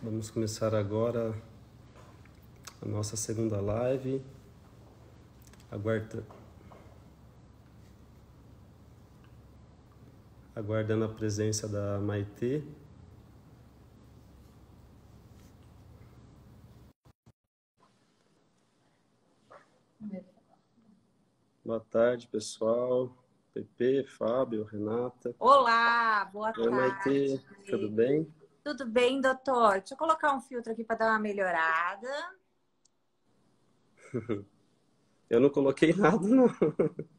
Vamos começar agora a nossa segunda live. Aguardando a presença da Maitê. Boa tarde, pessoal. Pepe, Fábio, Renata. Olá, boa Oi, tarde. Maitê. Tudo bem? Tudo bem, doutor? Deixa eu colocar um filtro aqui para dar uma melhorada. Eu não coloquei nada, não.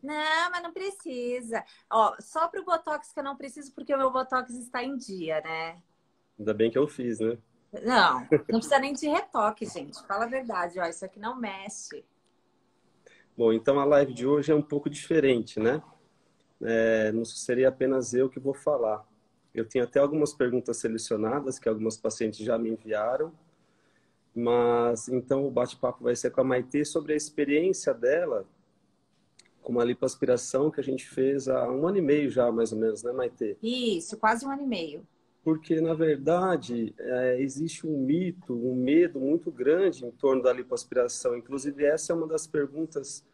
Não, mas não precisa. Ó, só para o Botox que eu não preciso, porque o meu Botox está em dia, né? Ainda bem que eu fiz, né? Não precisa nem de retoque, gente. Fala a verdade, ó, isso aqui não mexe. Bom, então a live de hoje é um pouco diferente, né? Não seria apenas eu que vou falar. Eu tenho até algumas perguntas selecionadas que algumas pacientes já me enviaram. Mas então o bate-papo vai ser com a Maitê sobre a experiência dela com uma lipoaspiração que a gente fez há 1 ano e meio já, mais ou menos, né, Maitê? Isso, quase 1 ano e meio. Porque, na verdade, existe um mito, um medo muito grande em torno da lipoaspiração. Inclusive, essa é uma das perguntas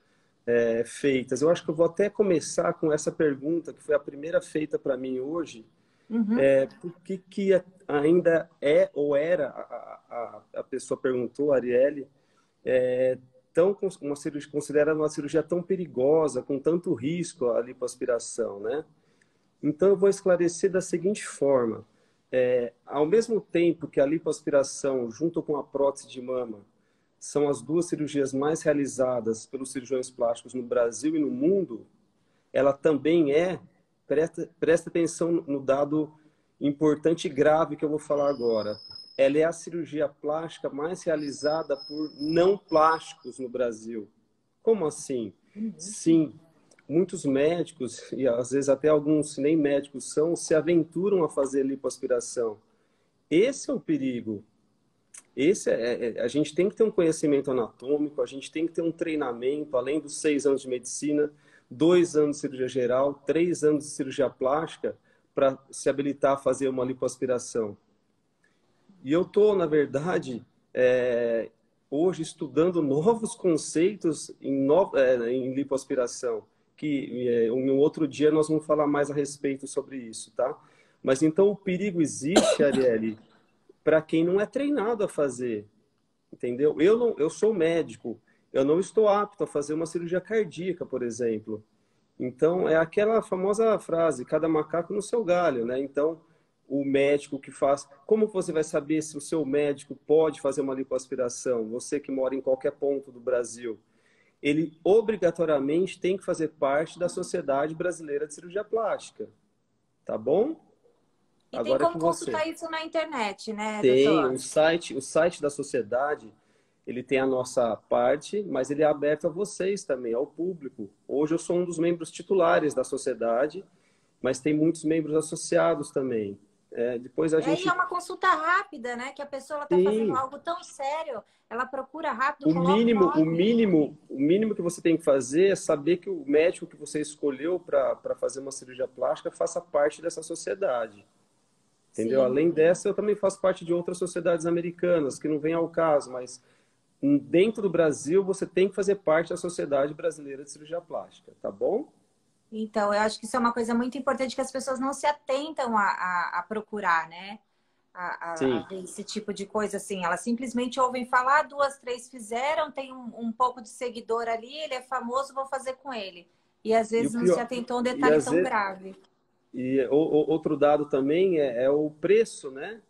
feitas. Eu acho que eu vou até começar com essa pergunta, que foi a primeira feita para mim hoje. Uhum. Por que ainda é ou era, a pessoa perguntou, a Arielle, uma cirurgia, considerada uma cirurgia tão perigosa, com tanto risco a lipoaspiração, né? Então eu vou esclarecer da seguinte forma: ao mesmo tempo que a lipoaspiração, junto com a prótese de mama, são as duas cirurgias mais realizadas pelos cirurgiões plásticos no Brasil e no mundo, ela também presta atenção no dado importante e grave que eu vou falar agora. Ela é a cirurgia plástica mais realizada por não plásticos no Brasil. Como assim? Sim, muitos médicos, e às vezes até alguns nem médicos são, se aventuram a fazer lipoaspiração. Esse é o perigo. A gente tem que ter um conhecimento anatômico, a gente tem que ter um treinamento, além dos 6 anos de medicina, 2 anos de cirurgia geral, 3 anos de cirurgia plástica, para se habilitar a fazer uma lipoaspiração. E eu estou, na verdade, hoje estudando novos conceitos em lipoaspiração, que em um outro dia nós vamos falar mais a respeito sobre isso, tá? Mas então o perigo existe, Arielle, para quem não é treinado a fazer, entendeu? Eu sou médico, eu não estou apto a fazer uma cirurgia cardíaca, por exemplo. Então, é aquela famosa frase, cada macaco no seu galho, né? Então, o médico que faz... Como você vai saber se o seu médico pode fazer uma lipoaspiração? Você que mora em qualquer ponto do Brasil. Ele obrigatoriamente tem que fazer parte da Sociedade Brasileira de Cirurgia Plástica. Tá bom? E tem Agora é como com você. consultar isso na internet, né, Tem doutor? o site da sociedade, ele tem a nossa parte, mas ele é aberto a vocês também, ao público. Hoje eu sou um dos membros titulares da sociedade, mas tem muitos membros associados também. Depois a E é gente uma consulta rápida, né? Que a pessoa está fazendo tem algo tão sério, ela procura rápido, o coloca o mínimo, o nome. mínimo, o mínimo que você tem que fazer é saber que o médico que você escolheu para fazer uma cirurgia plástica faça parte dessa sociedade. Entendeu? Sim. Além dessa, eu também faço parte de outras sociedades americanas, que não vem ao caso, mas dentro do Brasil, você tem que fazer parte da Sociedade Brasileira de Cirurgia Plástica, tá bom? Então, eu acho que isso é uma coisa muito importante que as pessoas não se atentam a procurar, né? A Sim. ver esse tipo de coisa assim. Elas simplesmente ouvem falar, duas, três fizeram, tem um pouco de seguidor ali, ele é famoso, vou fazer com ele. E às E o vezes não se pior, atentou a um e detalhe às tão vezes, grave. outro dado também é o preço, né?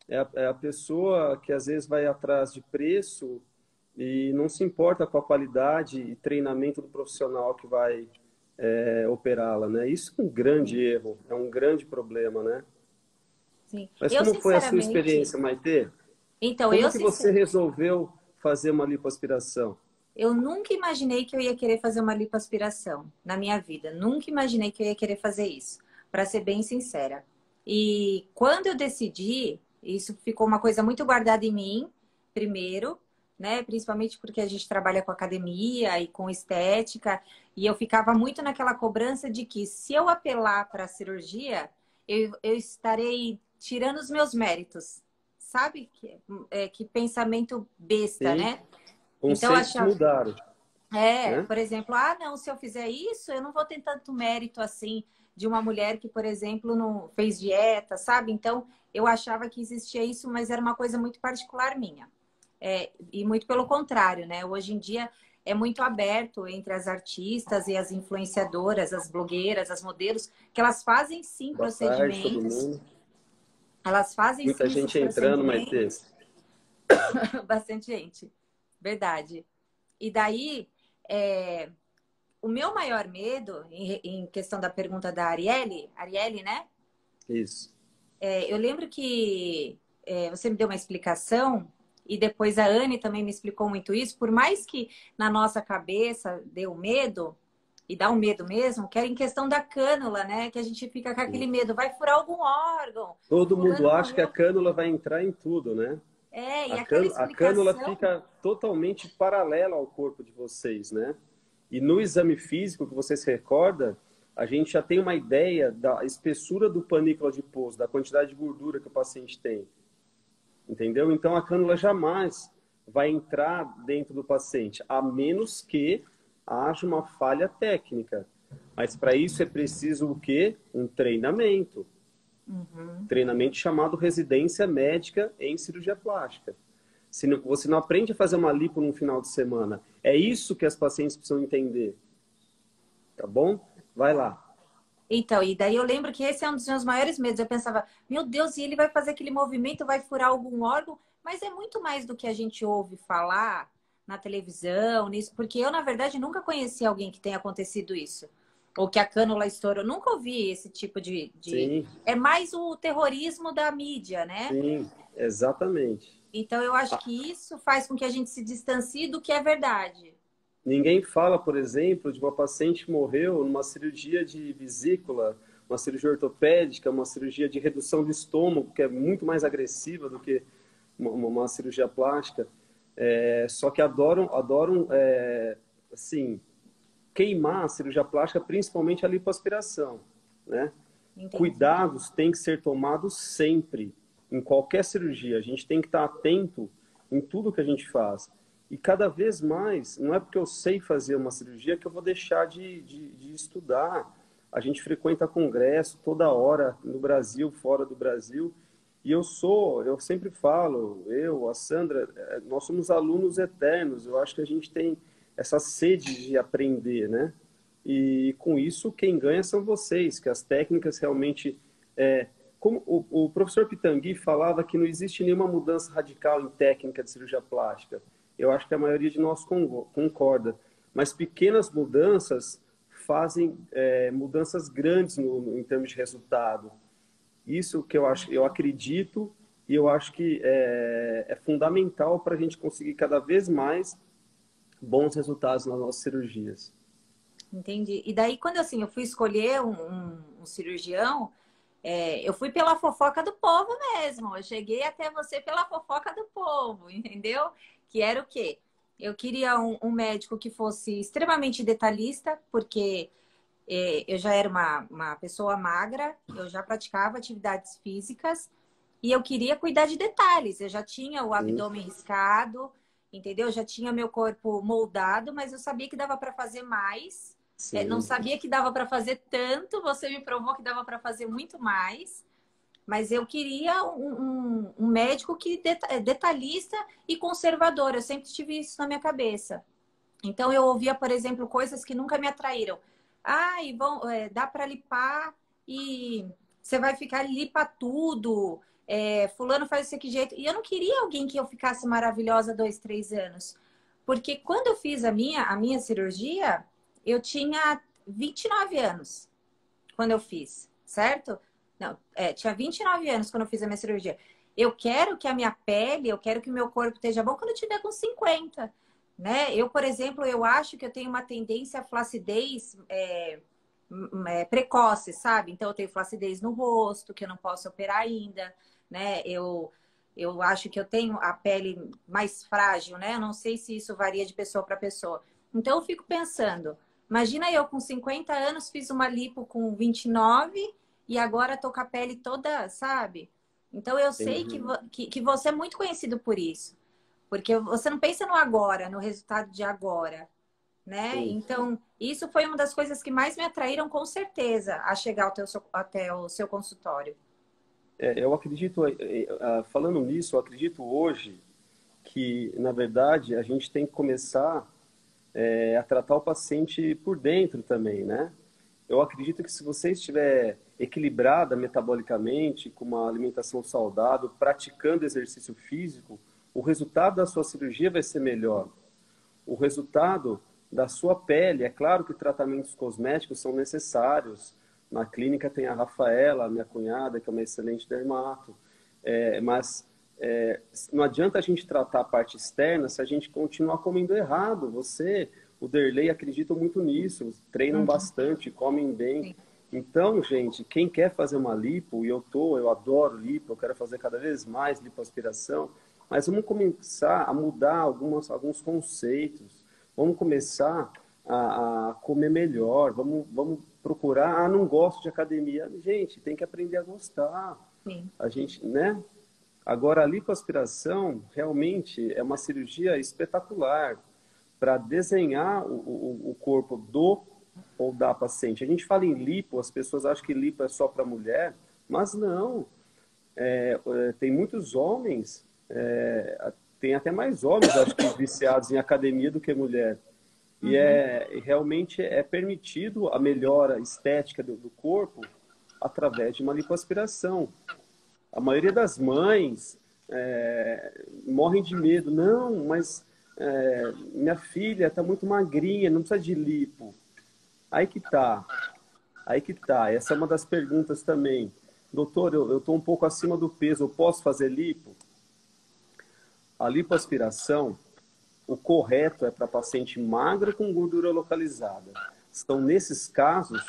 É a pessoa que às vezes vai atrás de preço e não se importa com a qualidade e treinamento do profissional que vai operá-la, né? Isso é um grande Sim. erro, é um grande problema, né? Sim. Mas Eu, como foi a sua sinceramente, experiência, Maitê? então, Como que você resolveu fazer uma lipoaspiração? eu nunca imaginei que eu ia querer fazer uma lipoaspiração na minha vida. Nunca imaginei que eu ia querer fazer isso, para ser bem sincera. E quando eu decidi, isso ficou uma coisa muito guardada em mim, primeiro, né? Principalmente porque a gente trabalha com academia e com estética, e eu ficava muito naquela cobrança de que se eu apelar para a cirurgia, eu estarei tirando os meus méritos, sabe? Que pensamento besta, Sim, né? Então, eu conceitos achava, mudaram, né? por exemplo, não, se eu fizer isso, eu não vou ter tanto mérito assim de uma mulher que, por exemplo, não fez dieta, sabe? Então, eu achava que existia isso, mas era uma coisa muito particular minha. E muito pelo contrário, né? Hoje em dia é muito aberto entre as artistas e as influenciadoras, as blogueiras, as modelos, que elas fazem sim Boa tarde, todo procedimentos, mundo. elas fazem Muita sim esses gente entrando, Maitê. procedimentos, bastante gente, verdade. E daí, é, o meu maior medo, em questão da pergunta da Arielle, né? Isso. Eu lembro que você me deu uma explicação e depois a Anne também me explicou muito isso. Por mais que na nossa cabeça deu medo, e dá um medo mesmo, que era em questão da cânula, né? Que a gente fica com aquele medo, vai furar algum órgão, Todo mundo fulano acha que a morreu. cânula vai entrar em tudo, né? E aquela A cânula explicação. fica totalmente paralela ao corpo de vocês, né? E no exame físico que você se recorda, a gente já tem uma ideia da espessura do panículo adiposo, da quantidade de gordura que o paciente tem. Entendeu? Então a cânula jamais vai entrar dentro do paciente, a menos que haja uma falha técnica. Mas para isso é preciso o quê? Um treinamento. Uhum. Treinamento chamado residência médica em cirurgia plástica. Se não, você não aprende a fazer uma lipo num final de semana. É isso que as pacientes precisam entender. Tá bom? Vai lá. Então, e daí eu lembro que esse é um dos meus maiores medos. Eu pensava, meu Deus, e ele vai fazer aquele movimento, vai furar algum órgão? Mas é muito mais do que a gente ouve falar na televisão, nisso, porque eu, na verdade, nunca conheci alguém que tenha acontecido isso. Ou que a cânula estourou. Nunca ouvi esse tipo de... Sim, É mais o terrorismo da mídia, né? sim, exatamente. Então, eu acho que isso faz com que a gente se distancie do que é verdade. Ninguém fala, por exemplo, de uma paciente que morreu numa cirurgia de vesícula, uma cirurgia ortopédica, uma cirurgia de redução do estômago, que é muito mais agressiva do que uma cirurgia plástica. Só que adoram assim, queimar a cirurgia plástica, principalmente a lipoaspiração, né? Entendi. Cuidados têm que ser tomados sempre, em qualquer cirurgia. A gente tem que estar atento em tudo que a gente faz. E cada vez mais, não é porque eu sei fazer uma cirurgia que eu vou deixar de estudar. A gente frequenta congresso toda hora, no Brasil, fora do Brasil. E eu sempre falo, a Sandra, nós somos alunos eternos. Eu acho que a gente tem essa sede de aprender, né? E com isso, quem ganha são vocês, que as técnicas realmente. Como o professor Pitangui falava que não existe nenhuma mudança radical em técnica de cirurgia plástica. Eu acho que a maioria de nós concorda. Mas pequenas mudanças fazem mudanças grandes em termos de resultado. Isso que eu acredito e eu acho que é fundamental para a gente conseguir cada vez mais bons resultados nas nossas cirurgias. Entendi. E daí, quando assim, eu fui escolher um cirurgião, eu fui pela fofoca do povo mesmo. Eu cheguei até você pela fofoca do povo, entendeu? Que era o quê? Eu queria um médico que fosse extremamente detalhista, porque eu já era uma pessoa magra, eu já praticava atividades físicas e eu queria cuidar de detalhes. Eu já tinha o Sim, abdômen riscado, entendeu? Eu já tinha meu corpo moldado, mas eu sabia que dava para fazer mais. Não sim. sabia que dava para fazer tanto. Você me provou que dava para fazer muito mais. Mas eu queria um médico que detalhista e conservador. Eu sempre tive isso na minha cabeça. Então eu ouvia, por exemplo, coisas que nunca me atraíram. Dá para lipar e você vai ficar lipa tudo. Fulano faz isso aqui jeito. E eu não queria alguém que eu ficasse maravilhosa 2, 3 anos. Porque quando eu fiz a minha cirurgia, eu tinha 29 anos quando eu fiz, certo? Não, tinha 29 anos quando eu fiz a minha cirurgia. Eu quero que a minha pele, eu quero que o meu corpo esteja bom quando eu tiver com 50, né? Eu, por exemplo, eu acho que eu tenho uma tendência à flacidez precoce, sabe? Então, eu tenho flacidez no rosto, que eu não posso operar ainda, né? Eu acho que eu tenho a pele mais frágil, né? Eu não sei se isso varia de pessoa para pessoa. Então, eu fico pensando, imagina eu com 50 anos, fiz uma lipo com 29 e agora tô com a pele toda, sabe? Então eu sei Entendi. que você é muito conhecido por isso. Porque você não pensa no agora, no resultado de agora, né? Sim. Então, isso foi uma das coisas que mais me atraíram, com certeza, a chegar até o seu consultório. Eu acredito, falando nisso, eu acredito hoje que, na verdade, a gente tem que começar a tratar o paciente por dentro também, né? Eu acredito que se você estiver equilibrada metabolicamente, com uma alimentação saudável, praticando exercício físico, o resultado da sua cirurgia vai ser melhor. O resultado da sua pele, é claro que tratamentos cosméticos são necessários. Na clínica tem a Rafaela, minha cunhada, que é uma excelente dermato, mas não adianta a gente tratar a parte externa se a gente continuar comendo errado. Você, o Derlei, acreditam muito nisso, treinam Uhum, bastante, comem bem. sim. Então, gente, quem quer fazer uma lipo, e eu adoro lipo, eu quero fazer cada vez mais lipoaspiração, mas vamos começar a mudar alguns conceitos, vamos começar a comer melhor, vamos procurar, não gosto de academia. Gente, tem que aprender a gostar. Sim. A gente, né? Agora, a lipoaspiração realmente é uma cirurgia espetacular para desenhar o corpo do ou da paciente. A gente fala em lipo, as pessoas acham que lipo é só para mulher, mas não. Tem muitos homens, tem até mais homens, acho que, viciados em academia do que mulher. Uhum. Realmente é permitido a melhora estética do corpo através de uma lipoaspiração. A maioria das mães morrem de medo. Não, mas minha filha está muito magrinha, não precisa de lipo. Aí que tá, aí que tá. Essa é uma das perguntas também. Doutor, eu estou um pouco acima do peso, eu posso fazer lipo? A lipoaspiração, o correto é para paciente magra com gordura localizada. São nesses casos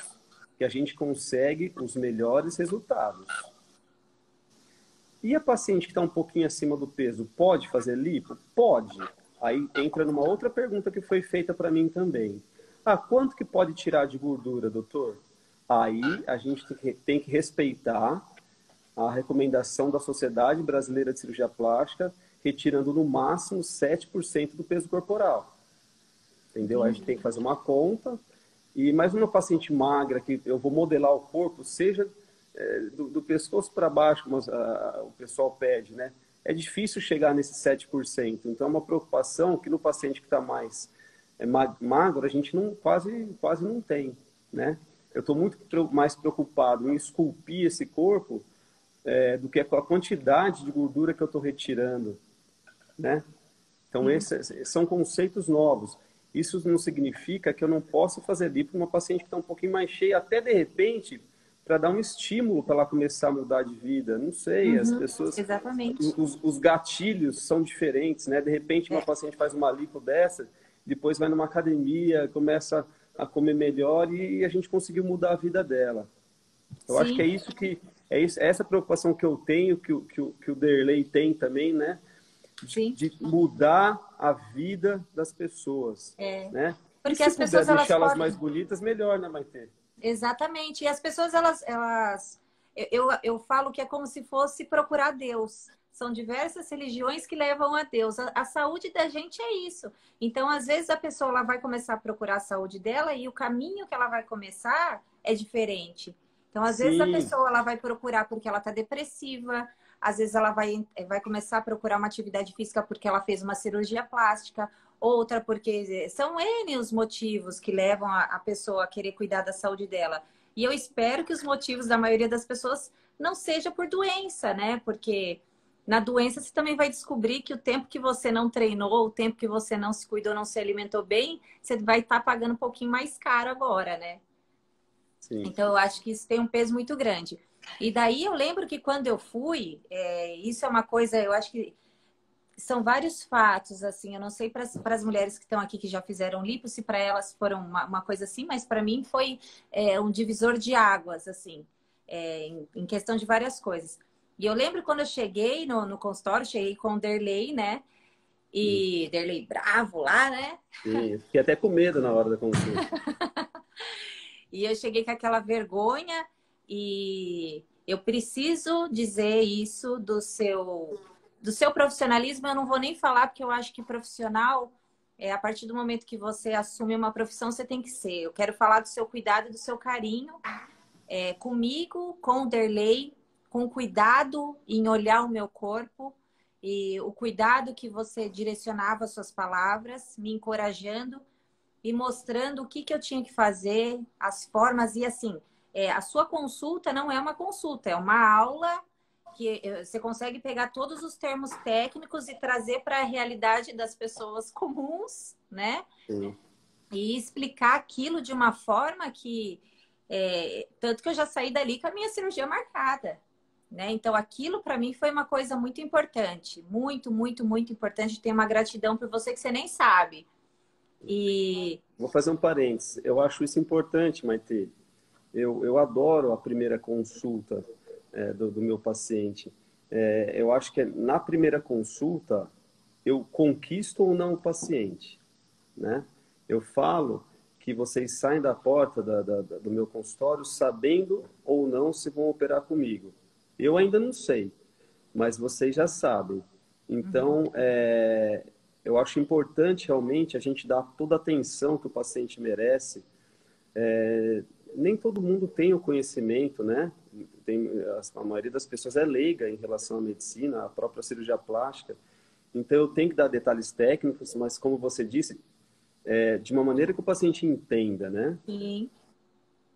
que a gente consegue os melhores resultados. E a paciente que está um pouquinho acima do peso, pode fazer lipo? Pode. Aí entra numa outra pergunta que foi feita para mim também. Ah, quanto que pode tirar de gordura, doutor? Aí a gente tem que respeitar a recomendação da Sociedade Brasileira de Cirurgia Plástica, retirando no máximo 7% do peso corporal. Entendeu? Aí a gente tem Entendi. que fazer uma conta. E mais uma paciente magra, que eu vou modelar o corpo, seja do pescoço para baixo, como o pessoal pede, né? É difícil chegar nesses 7%. Então, é uma preocupação que no paciente que está mais magro, a gente não, quase não tem, né? Eu estou muito mais preocupado em esculpir esse corpo do que com a quantidade de gordura que eu estou retirando, né? Então, Sim. esses são conceitos novos. Isso não significa que eu não possa fazer lipo para uma paciente que está um pouquinho mais cheia, até de repente, para dar um estímulo para ela começar a mudar de vida. Não sei, as Uhum. pessoas, Exatamente. os gatilhos são diferentes, né? De repente, uma É. paciente faz uma lipo dessa, depois vai numa academia, começa a comer melhor e a gente conseguiu mudar a vida dela. Eu acho que Sim, é isso, é essa preocupação que eu tenho, que o Derlei tem também, né? sim. De mudar a vida das pessoas, É. né? E Porque se as puder pessoas, elas deixá-las mais podem. bonitas, melhor, né, Maitê? Exatamente. E as pessoas, eu falo que é como se fosse procurar Deus. São diversas religiões que levam a Deus. A saúde da gente é isso. Então, às vezes, a pessoa ela vai começar a procurar a saúde dela e o caminho que ela vai começar é diferente. Então, às vezes, a Sim, pessoa ela vai procurar porque ela está depressiva, às vezes, ela vai começar a procurar uma atividade física porque ela fez uma cirurgia plástica, outra porque são N os motivos que levam a pessoa a querer cuidar da saúde dela. E eu espero que os motivos da maioria das pessoas não seja por doença, né? Porque na doença você também vai descobrir que o tempo que você não treinou, o tempo que você não se cuidou, não se alimentou bem, você vai estar pagando um pouquinho mais caro agora, né? sim. Então eu acho que isso tem um peso muito grande. E daí eu lembro que quando eu fui, isso é uma coisa, eu acho que são vários fatos, assim. Eu não sei para as mulheres que estão aqui que já fizeram lipo, se para elas foram uma coisa assim, mas para mim foi um divisor de águas, assim, em questão de várias coisas. E eu lembro quando eu cheguei no consultório, cheguei com o Derlei, né? Hum, E Derlei bravo lá, né? sim. Eu fiquei até com medo na hora da consulta. E eu cheguei com aquela vergonha e eu preciso dizer isso do seu profissionalismo. Eu não vou nem falar, porque eu acho que profissional, a partir do momento que você assume uma profissão, você tem que ser. Eu quero falar do seu cuidado e do seu carinho comigo, com o Derlei, com cuidado em olhar o meu corpo e o cuidado que você direcionava as suas palavras, me encorajando e mostrando o que, que eu tinha que fazer, as formas. E assim, a sua consulta não é uma consulta, é uma aula que você consegue pegar todos os termos técnicos e trazer para a realidade das pessoas comuns, né? Sim. E explicar aquilo de uma forma que... tanto que eu já saí dali com a minha cirurgia marcada, né? Então, aquilo para mim foi uma coisa muito importante. Muito, muito, muito importante. Ter uma gratidão por você que você nem sabe. E... Vou fazer um parênteses. Eu acho isso importante, Maite. Eu adoro a primeira consulta do meu paciente. Eu acho que na primeira consulta eu conquisto ou não o paciente, né? Eu falo que vocês saem da porta do meu consultório sabendo ou não se vão operar comigo. Eu ainda não sei, mas vocês já sabem. Então, eu acho importante realmente a gente dar toda a atenção que o paciente merece. Nem todo mundo tem o conhecimento, né? A maioria das pessoas é leiga em relação à medicina, à própria cirurgia plástica. Então, eu tenho que dar detalhes técnicos, mas como você disse, de uma maneira que o paciente entenda, né? Sim.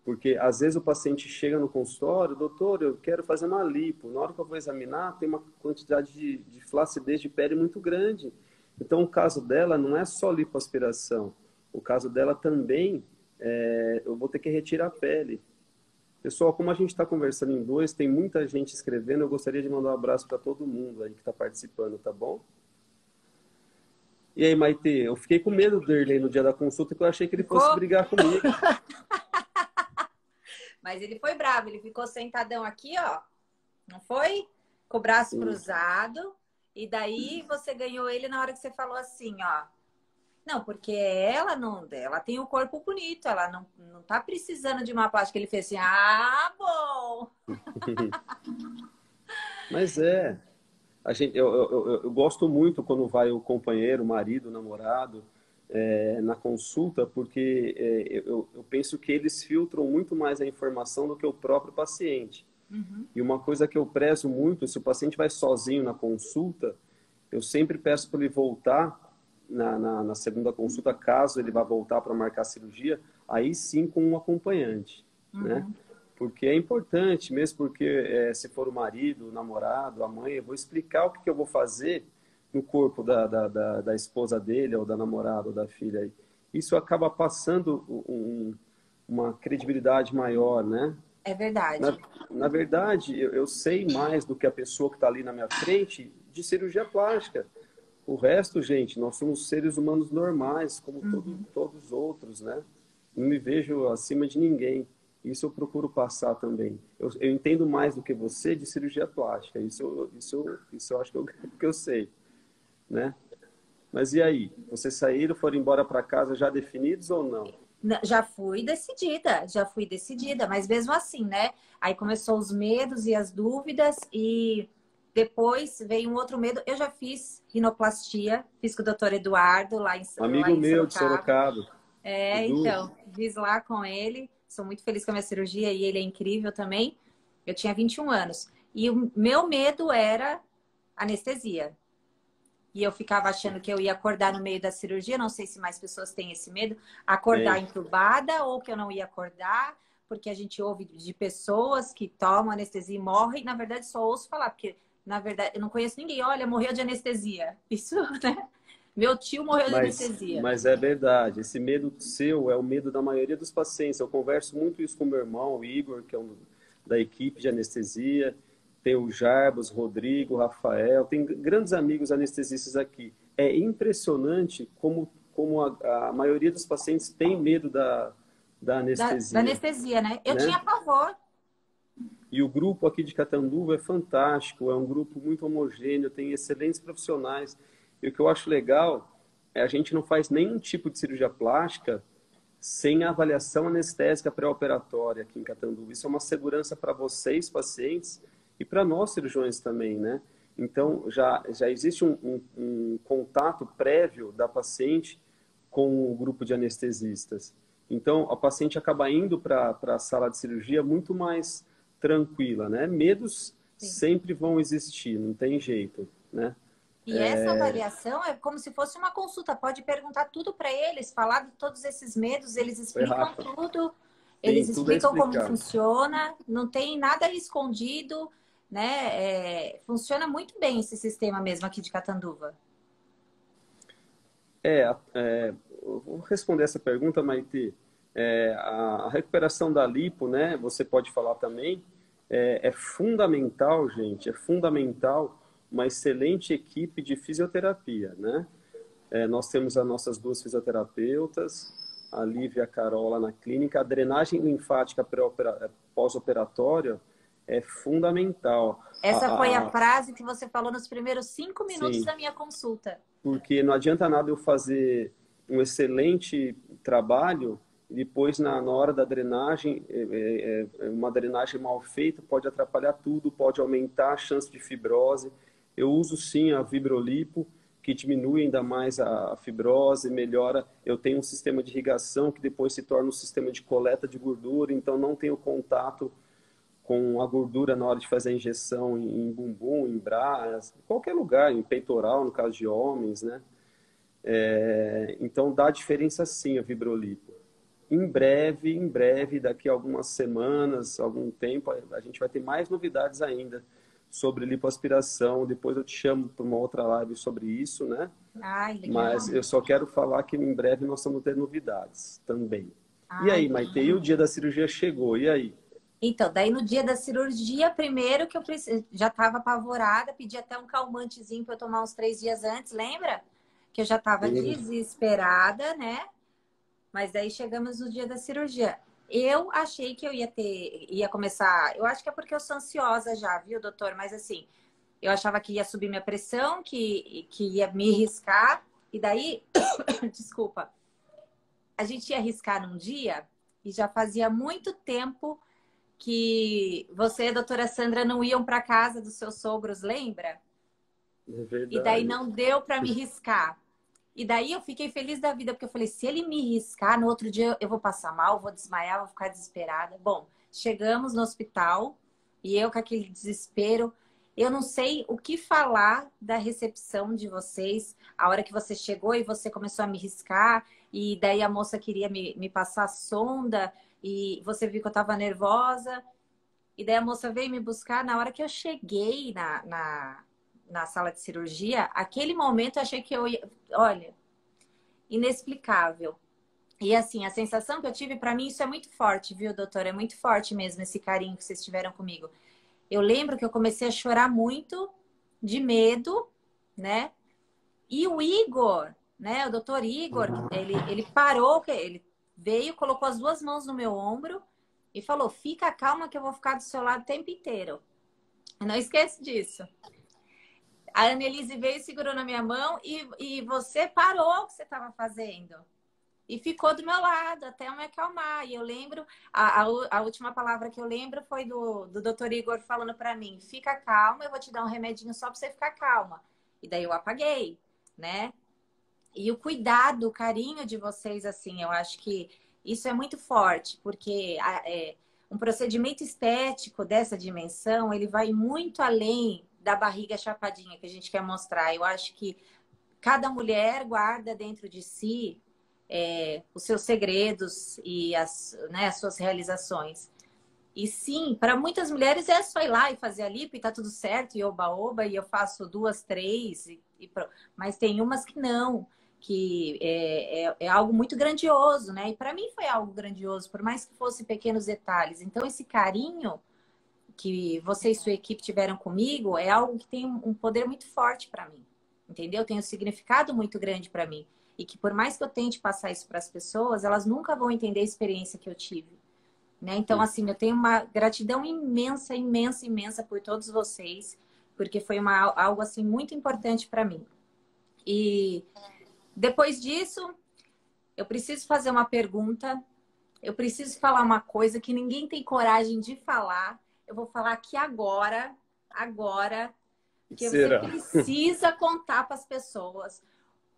Porque às vezes o paciente chega no consultório, doutor, eu quero fazer uma lipo. Na hora que eu vou examinar, tem uma quantidade de flacidez de pele muito grande. Então, o caso dela não é só lipoaspiração. O caso dela também, eu vou ter que retirar a pele. Pessoal, como a gente está conversando em dois, tem muita gente escrevendo, eu gostaria de mandar um abraço para todo mundo aí que está participando, tá bom? E aí, Maite, eu fiquei com medo do Derlei no dia da consulta, porque eu achei que ele fosse brigar comigo. Mas ele foi bravo, ele ficou sentadão aqui, ó. Não foi? Com o braço cruzado. E daí você ganhou ele na hora que você falou assim, ó. Não, porque ela tem o corpo bonito, ela não tá precisando de uma plástica. Ele fez assim, ah, bom. Mas eu gosto muito quando vai o companheiro, o marido, o namorado, na consulta, porque eu penso que eles filtram muito mais a informação do que o próprio paciente. Uhum. E uma coisa que eu prezo muito, se o paciente vai sozinho na consulta, eu sempre peço para ele voltar na segunda consulta, caso ele vá voltar para marcar a cirurgia, aí sim com um acompanhante, né? Porque é importante, mesmo porque se for o marido, o namorado, a mãe, eu vou explicar o que eu vou fazer no corpo da esposa dele, ou da namorada, ou da filha. Isso acaba passando uma credibilidade maior, né? É verdade. Na verdade, eu sei mais do que a pessoa que está ali na minha frente de cirurgia plástica. O resto, gente, nós somos seres humanos normais, como todos os outros, né? Não me vejo acima de ninguém. Isso eu procuro passar também. Eu entendo mais do que você de cirurgia plástica. Isso eu acho que eu sei, né? Mas e aí? Vocês saíram, foram embora para casa já definidos ou não? Já fui decidida, mas mesmo assim, né? Aí começou os medos e as dúvidas e depois veio um outro medo. Eu já fiz rinoplastia, fiz com o doutor Eduardo lá em Amigo meu de Sorocaba. Então, fiz lá com ele. Sou muito feliz com a minha cirurgia e ele é incrível também. Eu tinha 21 anos. E o meu medo era anestesia. E eu ficava achando que eu ia acordar no meio da cirurgia. Não sei se mais pessoas têm esse medo. Acordar entubada ou que eu não ia acordar. Porque a gente ouve de pessoas que tomam anestesia e morrem. Na verdade, só ouço falar. Porque, na verdade, eu não conheço ninguém. Olha, morreu de anestesia. Isso, né? Meu tio morreu de anestesia. Mas é verdade. Esse medo seu é o medo da maioria dos pacientes. Eu converso muito isso com meu irmão, o Igor, que é da equipe de anestesia. Tem o Jarbas, Rodrigo, Rafael. Tem grandes amigos anestesistas aqui. É impressionante como a maioria dos pacientes tem medo da anestesia. Da anestesia, né? Eu tinha pavor. E o grupo aqui de Catanduva é fantástico. É um grupo muito homogêneo, tem excelentes profissionais. E o que eu acho legal é a gente não faz nenhum tipo de cirurgia plástica sem avaliação anestésica pré-operatória aqui em Catanduva. Isso é uma segurança para vocês, pacientes, e para nós, cirurgiões também, né? Então, já existe um contato prévio da paciente com o grupo de anestesistas. Então, a paciente acaba indo para a sala de cirurgia muito mais tranquila, né? Medos Sim. sempre vão existir, não tem jeito, né? E essa avaliação é como se fosse uma consulta. Pode perguntar tudo para eles, falar de todos esses medos, eles explicam tudo, eles explicam como funciona, não tem nada escondido, né? Funciona muito bem esse sistema mesmo aqui de Catanduva. Eu vou responder essa pergunta, Maite. A recuperação da lipo, né? Você pode falar também, é fundamental, gente, é fundamental uma excelente equipe de fisioterapia, né? Nós temos as nossas 2 fisioterapeutas, a Lívia e a Carol lá na clínica. A drenagem linfática pós-operatória é fundamental. Essa foi a frase que você falou nos primeiros 5 minutos Sim, da minha consulta. porque não adianta nada eu fazer um excelente trabalho e depois, na hora da drenagem, uma drenagem mal feita pode atrapalhar tudo, pode aumentar a chance de fibrose. Eu uso sim a Vibrolipo, que diminui ainda mais a fibrose, melhora. Eu tenho um sistema de irrigação que depois se torna um sistema de coleta de gordura, então não tenho contato com a gordura na hora de fazer a injeção em bumbum, em braço, em qualquer lugar, em peitoral, no caso de homens, né? Então dá diferença sim a Vibrolipo. Em breve, daqui a algumas semanas, algum tempo, a gente vai ter mais novidades ainda sobre lipoaspiração. Depois eu te chamo para uma outra live sobre isso, né? Ai, legal. Mas eu só quero falar que em breve nós vamos ter novidades também. E Ai, aí, Maite, e o dia da cirurgia chegou, e aí? Então, daí no dia da cirurgia, primeiro que eu já estava apavorada, pedi até um calmantezinho para eu tomar uns 3 dias antes, lembra? Que eu já estava desesperada, né? Mas daí chegamos no dia da cirurgia. Eu achei que eu ia começar. Eu acho que é porque eu sou ansiosa já, viu, doutor? Mas assim, eu achava que ia subir minha pressão, que ia me riscar. E daí, desculpa, a gente ia riscar num dia e já fazia muito tempo que você e a doutora Sandra não iam para casa dos seus sogros, lembra? É verdade. E daí não deu para me riscar. E daí eu fiquei feliz da vida, porque eu falei, se ele me riscar, no outro dia eu vou passar mal, vou desmaiar, vou ficar desesperada. Bom, chegamos no hospital e eu com aquele desespero. Eu não sei o que falar da recepção de vocês, a hora que você chegou e você começou a me riscar, e daí a moça queria me passar a sonda, e você viu que eu tava nervosa, e daí a moça veio me buscar. Na hora que eu cheguei na sala de cirurgia, aquele momento eu achei que eu ia... Olha, inexplicável. E assim, a sensação que eu tive, para mim, isso é muito forte, viu, doutor? É muito forte mesmo esse carinho que vocês tiveram comigo. Eu lembro que eu comecei a chorar muito de medo, né? E o Igor, né? O doutor Igor, ele parou, ele veio, colocou as 2 mãos no meu ombro e falou, fica calma que eu vou ficar do seu lado o tempo inteiro. Eu não esqueço disso. A Annelise veio e segurou na minha mão e você parou o que você estava fazendo. E ficou do meu lado até eu me acalmar. E eu lembro, a última palavra que eu lembro foi do Dr. Igor falando para mim, fica calma, eu vou te dar um remedinho só para você ficar calma. E daí eu apaguei, né? E o cuidado, o carinho de vocês, assim, eu acho que isso é muito forte, porque um procedimento estético dessa dimensão, ele vai muito além da barriga chapadinha que a gente quer mostrar. Eu acho que cada mulher guarda dentro de si os seus segredos e as suas realizações. E sim, para muitas mulheres é só ir lá e fazer a lipo e tá tudo certo, e oba-oba, e eu faço 2, 3, mas tem umas que não, que é algo muito grandioso, né? E para mim foi algo grandioso, por mais que fosse pequenos detalhes. Então, esse carinho que você e sua equipe tiveram comigo é algo que tem um poder muito forte para mim, entendeu? Tem um significado muito grande para mim. E que por mais que eu tente passar isso para as pessoas, elas nunca vão entender a experiência que eu tive. Né? Então, assim, eu tenho uma gratidão imensa, imensa, imensa por todos vocês, porque foi algo, assim, muito importante para mim. E depois disso, eu preciso fazer uma pergunta, eu preciso falar uma coisa que ninguém tem coragem de falar. Eu vou falar aqui agora, O que porque você será? precisa contar para as pessoas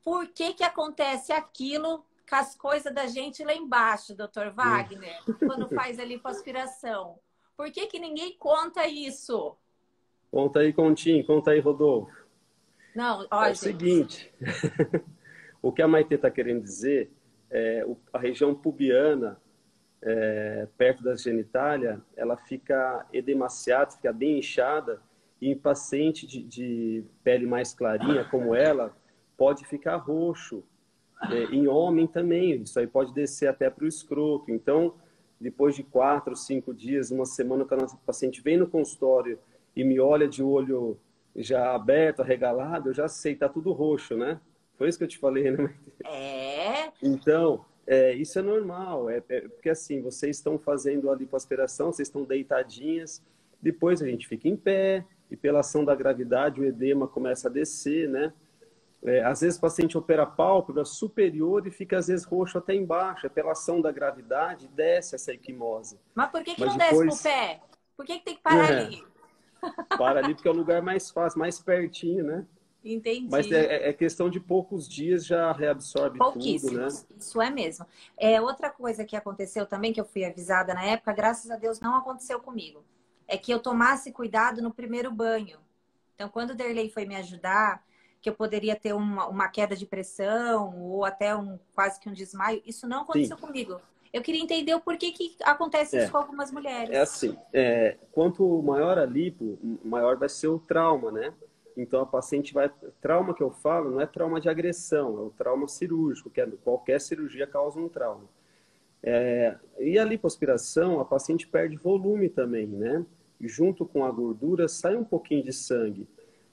por que que acontece aquilo com as coisas da gente lá embaixo, doutor Wagner, quando faz a lipoaspiração. Por que que ninguém conta isso? Conta aí, Continho, conta aí, Rodolfo. Não, É ó, o gente. seguinte, o que a Maitê está querendo dizer a região pubiana, perto da genitália, ela fica edemaciada, fica bem inchada, e em paciente de pele mais clarinha, como ela, pode ficar roxo. Em homem também, isso aí pode descer até para o escroto. Então, depois de 4, 5 dias, uma semana, quando a paciente vem no consultório e me olha de olho já aberto, arregalado, eu já sei, tá tudo roxo, né? Foi isso que eu te falei, né? É, Então, isso é normal, porque assim, vocês estão fazendo a lipoaspiração, vocês estão deitadinhas, depois a gente fica em pé, e pela ação da gravidade o edema começa a descer, né? Às vezes o paciente opera a pálpebra superior e fica às vezes roxo até embaixo, pela ação da gravidade desce essa equimose. mas por que que Mas não desce pro depois, pé? Por que que tem que parar ali? para ali porque é o lugar mais fácil, mais pertinho, né? Mas Entendi. é questão de poucos dias já reabsorve tudo, né? Pouquíssimos, isso é mesmo. Outra coisa que aconteceu também, que eu fui avisada na época, graças a Deus não aconteceu comigo, é que eu tomasse cuidado no primeiro banho. Então, quando o Derlei foi me ajudar, que eu poderia ter uma queda de pressão ou até quase que um desmaio, isso não Sim, aconteceu comigo. Eu queria entender o porquê que acontece isso é. com algumas É mulheres. assim, quanto maior a lipo, maior vai ser o trauma, né? Então a paciente vai. Trauma que eu falo não é trauma de agressão, é o trauma cirúrgico, que qualquer cirurgia causa um trauma. E a lipoaspiração, a paciente perde volume também, né? E junto com a gordura sai um pouquinho de sangue.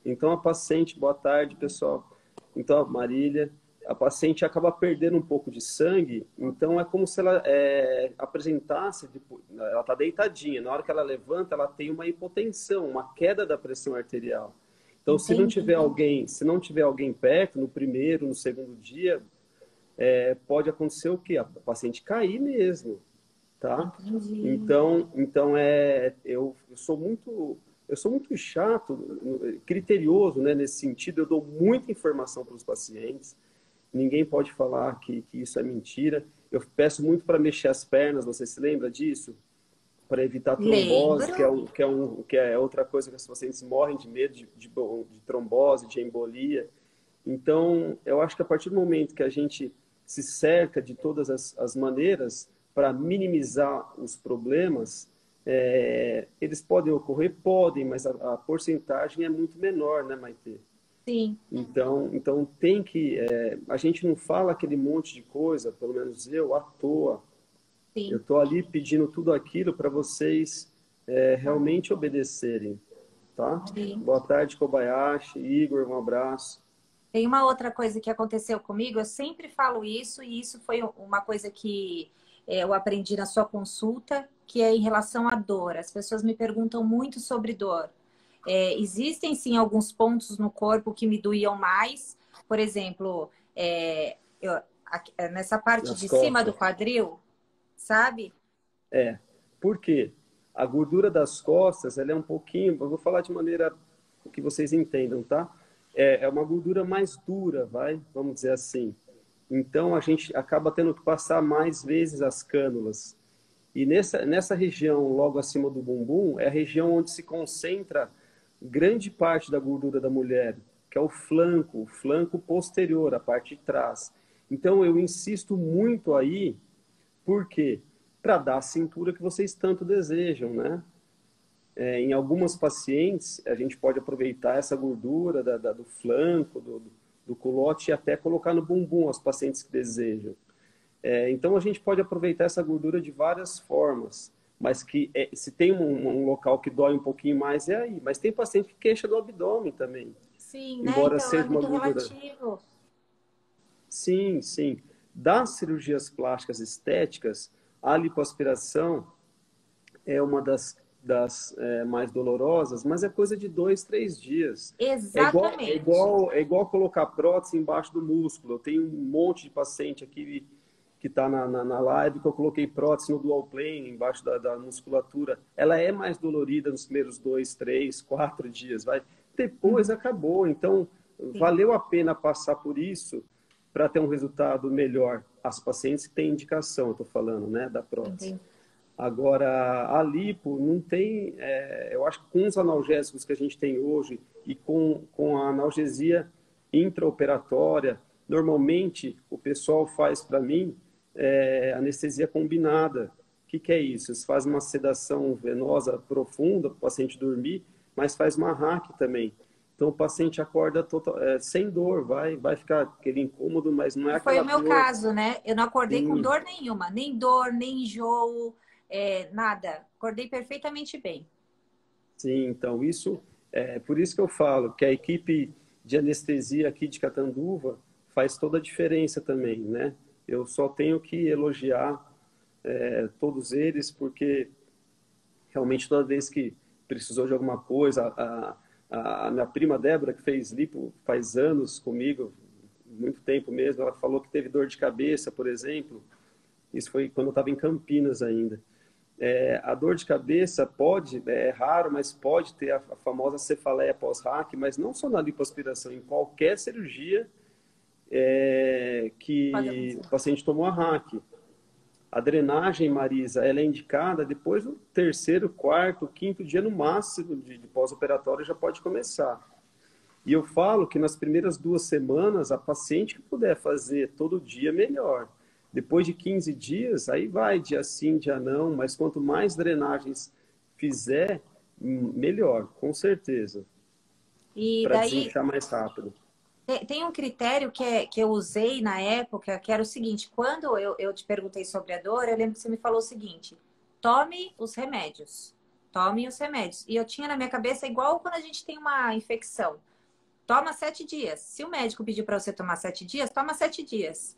Então a paciente, boa tarde, pessoal. Então, Marília, a paciente acaba perdendo um pouco de sangue, então é como se ela apresentasse, ela está deitadinha, na hora que ela levanta, ela tem uma hipotensão, uma queda da pressão arterial. Então, Entendi, se não tiver alguém perto, no primeiro, no segundo dia, pode acontecer o quê? A paciente cair mesmo, tá? entendi. Eu sou muito chato, criterioso, né, nesse sentido. Eu dou muita informação para os pacientes. Ninguém pode falar que isso é mentira. Eu peço muito para mexer as pernas. Você se lembra disso? Para evitar trombose, Lembro. que é outra coisa que os pacientes morrem de medo de trombose, de embolia. Então, eu acho que a partir do momento que a gente se cerca de todas as maneiras para minimizar os problemas, eles podem ocorrer? Podem, mas a porcentagem é muito menor, né, Maitê? Sim, Então tem que. A gente não fala aquele monte de coisa, pelo menos eu, à toa. Eu sim, estou ali pedindo tudo aquilo para vocês realmente obedecerem, tá? sim. Boa tarde, Kobayashi, Igor, um abraço. Tem uma outra coisa que aconteceu comigo, eu sempre falo isso, e isso foi uma coisa que eu aprendi na sua consulta, que é em relação à dor. As pessoas me perguntam muito sobre dor. Existem sim alguns pontos no corpo que me doíam mais. Por exemplo, nessa parte Nas de cima do costas. quadril, sabe? Por quê? A gordura das costas, ela é um pouquinho, eu vou falar de maneira que vocês entendam, tá? É uma gordura mais dura, vamos dizer assim. Então, a gente acaba tendo que passar mais vezes as cânulas. E nessa região, logo acima do bumbum, é a região onde se concentra grande parte da gordura da mulher, que é o flanco posterior, a parte de trás. Então, eu insisto muito aí, por quê? Para dar a cintura que vocês tanto desejam, né? Em algumas pacientes, a gente pode aproveitar essa gordura do flanco, do culote e até colocar no bumbum, as pacientes que desejam. Então, a gente pode aproveitar essa gordura de várias formas, mas se tem um local que dói um pouquinho mais, é aí. Mas tem paciente que queixa do abdômen também, Sim, né? embora Então é seja uma muito gordura. relativo. Sim, sim. Das cirurgias plásticas estéticas, a lipoaspiração é uma das mais dolorosas, mas é coisa de 2, 3 dias. É igual, é Exatamente. igual, é igual colocar prótese embaixo do músculo. Eu tenho um monte de paciente aqui que está na live, que eu coloquei prótese no dual plane, embaixo da musculatura, ela é mais dolorida nos primeiros 2, 3, 4 dias, vai. Depois acabou. Então, Sim. valeu a pena passar por isso para ter um resultado melhor. As pacientes que têm indicação, eu estou falando, né, da prótese. Entendi. Agora, a lipo não tem... eu acho que com os analgésicos que a gente tem hoje e com a analgesia intraoperatória, normalmente o pessoal faz para mim anestesia combinada. O que é isso? Eles fazem uma sedação venosa profunda para o paciente dormir, mas faz uma hack também. Então o paciente acorda sem dor, vai ficar aquele incômodo, mas não é E foi aquela o meu dor. caso, né? Eu não acordei com Sim, dor nenhuma, nem dor, nem enjoo, nada. Acordei perfeitamente bem. sim, então isso por isso que eu falo que a equipe de anestesia aqui de Catanduva faz toda a diferença também, né? Eu só tenho que elogiar todos eles, porque realmente toda vez que precisou de alguma coisa, a minha prima Débora, que fez lipo faz anos comigo, muito tempo mesmo, ela falou que teve dor de cabeça, por exemplo. Isso foi quando eu estava em Campinas ainda. A dor de cabeça pode, é raro, mas pode ter a famosa cefaleia pós-hack, mas não só na lipoaspiração, em qualquer cirurgia Pode que acontecer. o paciente tomou a hack. A drenagem, Marisa, ela é indicada depois do terceiro, quarto, quinto dia no máximo de pós-operatório já pode começar. E eu falo que nas primeiras 2 semanas, a paciente que puder fazer todo dia, melhor. Depois de 15 dias, aí vai, dia sim, dia não, mas quanto mais drenagens fizer, melhor, com certeza, E para daí desinchar mais rápido. tem um critério que eu usei na época, que era o seguinte: quando eu te perguntei sobre a dor, eu lembro que você me falou o seguinte: tome os remédios. Tome os remédios. E eu tinha na minha cabeça igual quando a gente tem uma infecção. Toma 7 dias. Se o médico pedir para você tomar 7 dias, toma 7 dias.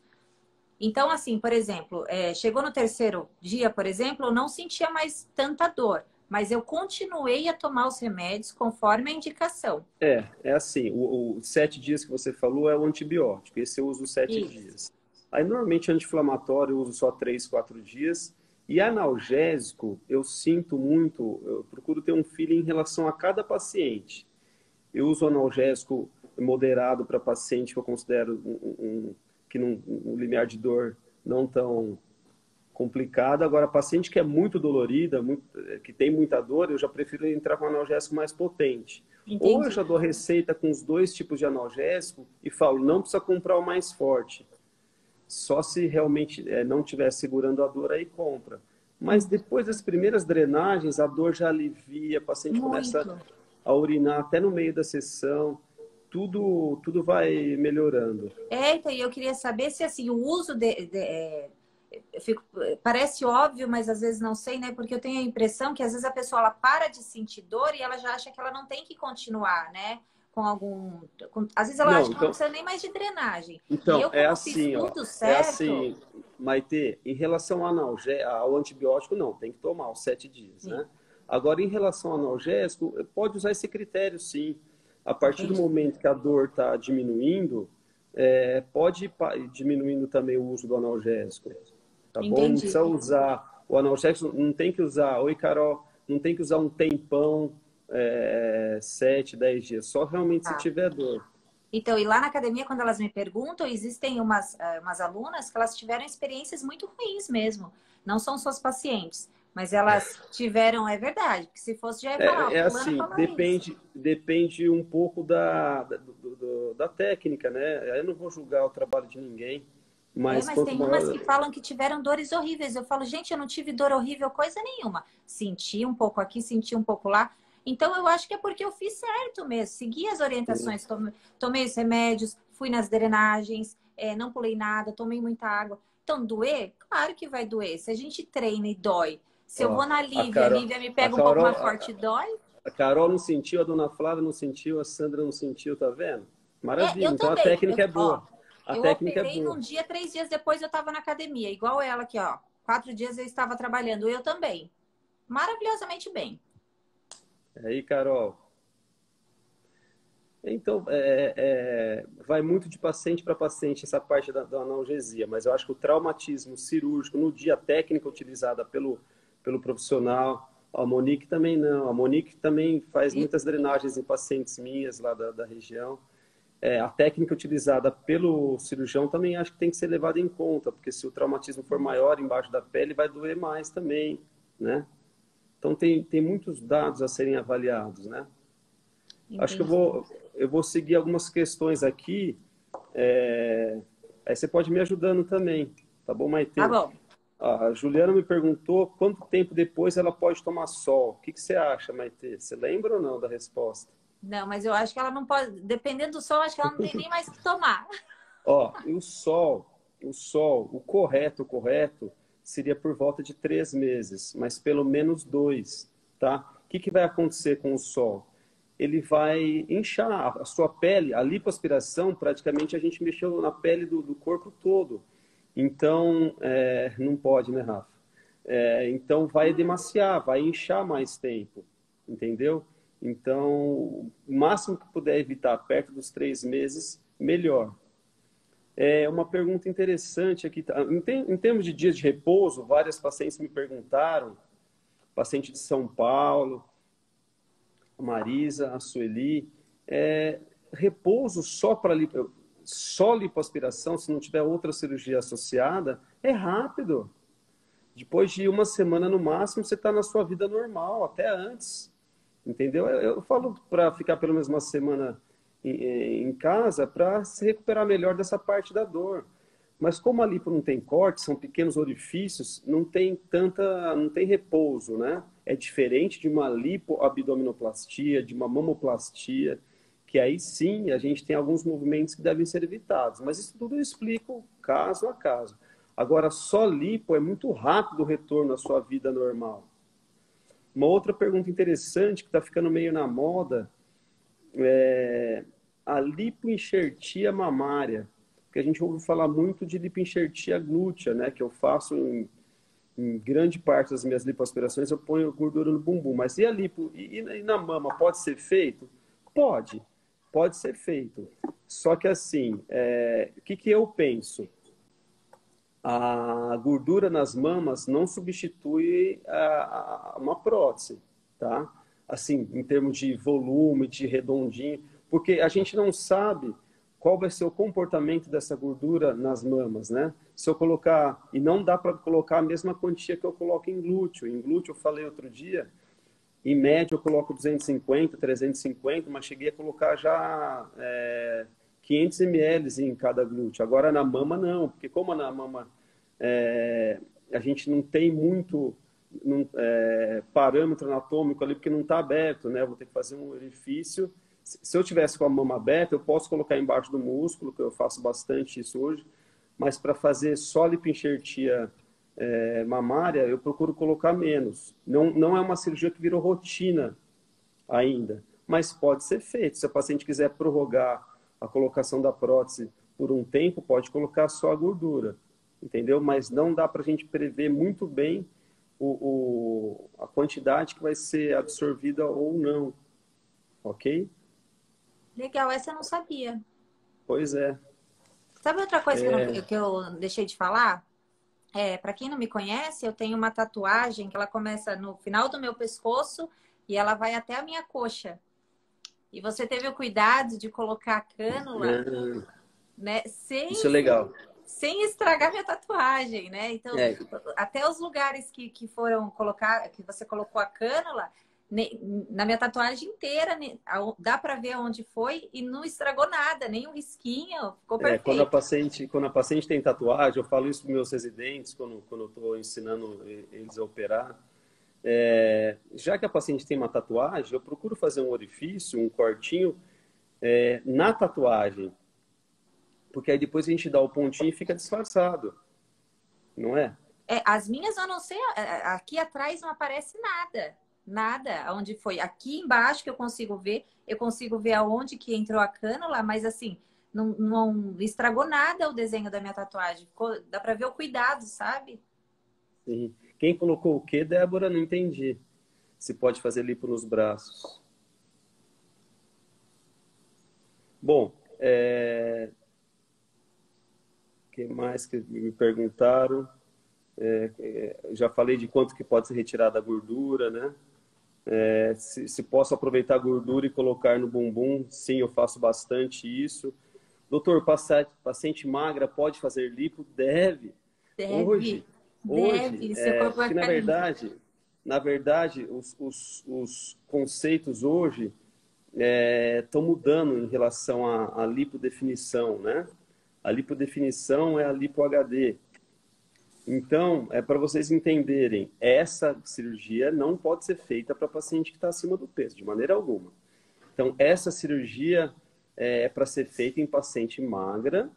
Então, assim, por exemplo, chegou no terceiro dia, por exemplo, eu não sentia mais tanta dor, mas eu continuei a tomar os remédios conforme a indicação. É assim, os 7 dias que você falou é o antibiótico, esse eu uso 7 dias. Isso. Aí, normalmente, anti-inflamatório eu uso só 3, 4 dias. E analgésico, eu sinto muito, eu procuro ter um feeling em relação a cada paciente. Eu uso analgésico moderado para paciente que eu considero que um limiar de dor não tão complicado. Agora, paciente que é muito dolorida, que tem muita dor, eu já prefiro entrar com um analgésico mais potente. Ou eu Entendi. já dou receita com os 2 tipos de analgésico e falo, não precisa comprar o mais forte. Só se realmente não estiver segurando a dor, aí compra. Mas depois das primeiras drenagens, a dor já alivia, o paciente começa Muito. a urinar até no meio da sessão, tudo vai melhorando. Então, e eu queria saber se assim o uso parece óbvio, mas às vezes não sei, né? Porque eu tenho a impressão que às vezes a pessoa ela para de sentir dor e ela já acha que ela não tem que continuar, né? Com algum. Às vezes ela Não, acha que não então, precisa nem mais de drenagem. E então eu, é como fiz assim, ó, tudo é certo. assim, Maitê, em relação ao antibiótico, não, tem que tomar os 7 dias, Sim, né? Agora, em relação ao analgésico, pode usar esse critério, sim. A partir do entendi. momento que a dor está diminuindo, pode ir diminuindo também o uso do analgésico, tá bom? Não Entendi. precisa usar o analgésico, não tem que usar, oi Carol, não tem que usar um tempão, 7, 10 dias, só realmente se Tá. tiver dor. Então, e lá na academia, quando elas me perguntam, existem umas alunas que elas tiveram experiências muito ruins mesmo. Não são suas pacientes, mas elas tiveram, é verdade, porque se fosse já ia falar, ó, fulana Assim, falou isso. depende um pouco da técnica, né? Eu não vou julgar o trabalho de ninguém, mas Mas quanto tem umas que maior. falam que tiveram dores horríveis. Eu falo, gente, eu não tive dor horrível coisa nenhuma. Senti um pouco aqui, senti um pouco lá. Então, eu acho que é porque eu fiz certo mesmo. Segui as orientações, tomei os remédios, fui nas drenagens, não pulei nada, tomei muita água. Então, doer? Claro que vai doer. Se a gente treina e dói. Se eu Ó, vou na a Lívia, a Carol, Lívia me a pega um pouco Carol, mais forte e dói. a Carol não sentiu, a dona Flávia não sentiu, a Sandra não sentiu, tá vendo? Maravilha. Eu Então a também. técnica é Ó, boa. A eu técnica é operei boa. num dia, 3 dias depois eu estava na academia, igual ela aqui, ó. 4 dias eu estava trabalhando. Eu também. Maravilhosamente bem. Aí, Carol. Então, vai muito de paciente para paciente essa parte da analgesia, mas eu acho que o traumatismo cirúrgico no dia, a técnica utilizada pelo profissional, a Monique também não. A Monique também faz E- muitas drenagens em pacientes minhas lá da região. A técnica utilizada pelo cirurgião também acho que tem que ser levada em conta, porque se o traumatismo for maior embaixo da pele, vai doer mais também, né? Então, tem muitos dados a serem avaliados, né? Acho que Entendi. eu vou seguir algumas questões aqui. Aí você pode me ajudando também, tá bom, Tá Maite? bom. A Juliana me perguntou quanto tempo depois ela pode tomar sol. O que que você acha, Maite? Você lembra ou não da resposta? Não, mas eu acho que ela não pode, dependendo do sol, acho que ela não tem nem mais que tomar. Ó, e o correto seria por volta de 3 meses, mas pelo menos 2, tá? O que que vai acontecer com o sol? Ele vai inchar a sua pele, a lipoaspiração, praticamente a gente mexeu na pele do corpo todo. Então, não pode, né, Rafa? Então, vai demaciar, vai inchar mais tempo, entendeu? Então, o máximo que puder evitar perto dos 3 meses, melhor. Uma pergunta interessante aqui. Tá? Em termos de dias de repouso, várias pacientes me perguntaram, paciente de São Paulo, a Marisa, a Sueli, repouso só lipoaspiração, se não tiver outra cirurgia associada, é rápido. Depois de uma semana no máximo, você está na sua vida normal, até antes. Entendeu? Eu falo para ficar pelo menos uma semana em casa para se recuperar melhor dessa parte da dor. Mas como a lipo não tem corte, são pequenos orifícios, não tem repouso, né? É diferente de uma lipoabdominoplastia, de uma mamoplastia, que aí sim a gente tem alguns movimentos que devem ser evitados. Mas isso tudo eu explico caso a caso. Agora, só lipo é muito rápido o retorno à sua vida normal. Uma outra pergunta interessante que está ficando meio na moda é a lipoenxertia mamária, porque a gente ouve falar muito de lipoenxertia glútea, né, que eu faço em grande parte das minhas lipoaspirações, eu ponho gordura no bumbum. Mas e a lipo? E na mama, pode ser feito? Pode ser feito. Só que assim, o que que eu penso? A gordura nas mamas não substitui uma prótese, tá? Assim, em termos de volume, de redondinho, porque a gente não sabe qual vai ser o comportamento dessa gordura nas mamas, né? Se eu colocar, e não dá para colocar a mesma quantia que eu coloco em glúteo. Em glúteo, eu falei outro dia, em média eu coloco 250, 350, mas cheguei a colocar já 500 ml em cada glúteo. Agora na mama não, porque como na mama a gente não tem muito parâmetro anatômico ali, porque não está aberto, né? Eu vou ter que fazer um orifício. Se eu tivesse com a mama aberta, eu posso colocar embaixo do músculo, que eu faço bastante isso hoje, mas para fazer só lipoenxertia mamária, eu procuro colocar menos. Não é uma cirurgia que virou rotina ainda, mas pode ser feito. Se a paciente quiser prorrogar a colocação da prótese por um tempo, pode colocar só a gordura, entendeu? Mas não dá para a gente prever muito bem a quantidade que vai ser absorvida ou não, ok? Legal, essa eu não sabia. Pois é. Sabe outra coisa que eu deixei de falar? Para quem não me conhece, eu tenho uma tatuagem que ela começa no final do meu pescoço e ela vai até a minha coxa. E você teve o cuidado de colocar a cânula, né, Isso é legal. sem estragar minha tatuagem, né? Então, É, até os lugares que foram colocar, que você colocou a cânula, na minha tatuagem inteira, dá para ver onde foi e não estragou nada, nem um risquinho, ficou perfeito. quando a paciente tem tatuagem, eu falo isso para meus residentes, quando eu estou ensinando eles a operar. Já que a paciente tem uma tatuagem, eu procuro fazer um orifício, um cortinho na tatuagem, porque aí depois a gente dá o pontinho e fica disfarçado, não é? As minhas eu não sei, aqui atrás não aparece nada. Nada, aonde foi. Aqui embaixo que eu consigo ver aonde que entrou a cânula, mas assim, não estragou nada o desenho da minha tatuagem. Dá pra ver o cuidado, sabe? Sim. Quem colocou o quê, Débora? Não entendi. Se pode fazer lipo nos braços. Bom, o que mais que me perguntaram? Já falei de quanto que pode ser retirada a gordura, né? Se posso aproveitar a gordura e colocar no bumbum, sim, eu faço bastante isso. Doutor, paciente magra pode fazer lipo? Deve. Deve, Hoje, hoje, deve. Seu corpo vai porque ficar lindo. na verdade, os conceitos hoje estão mudando em relação à lipodefinição, né? A lipodefinição é a lipo HD. Então, para vocês entenderem, essa cirurgia não pode ser feita para paciente que está acima do peso, de maneira alguma. Então, essa cirurgia é para ser feita em paciente magra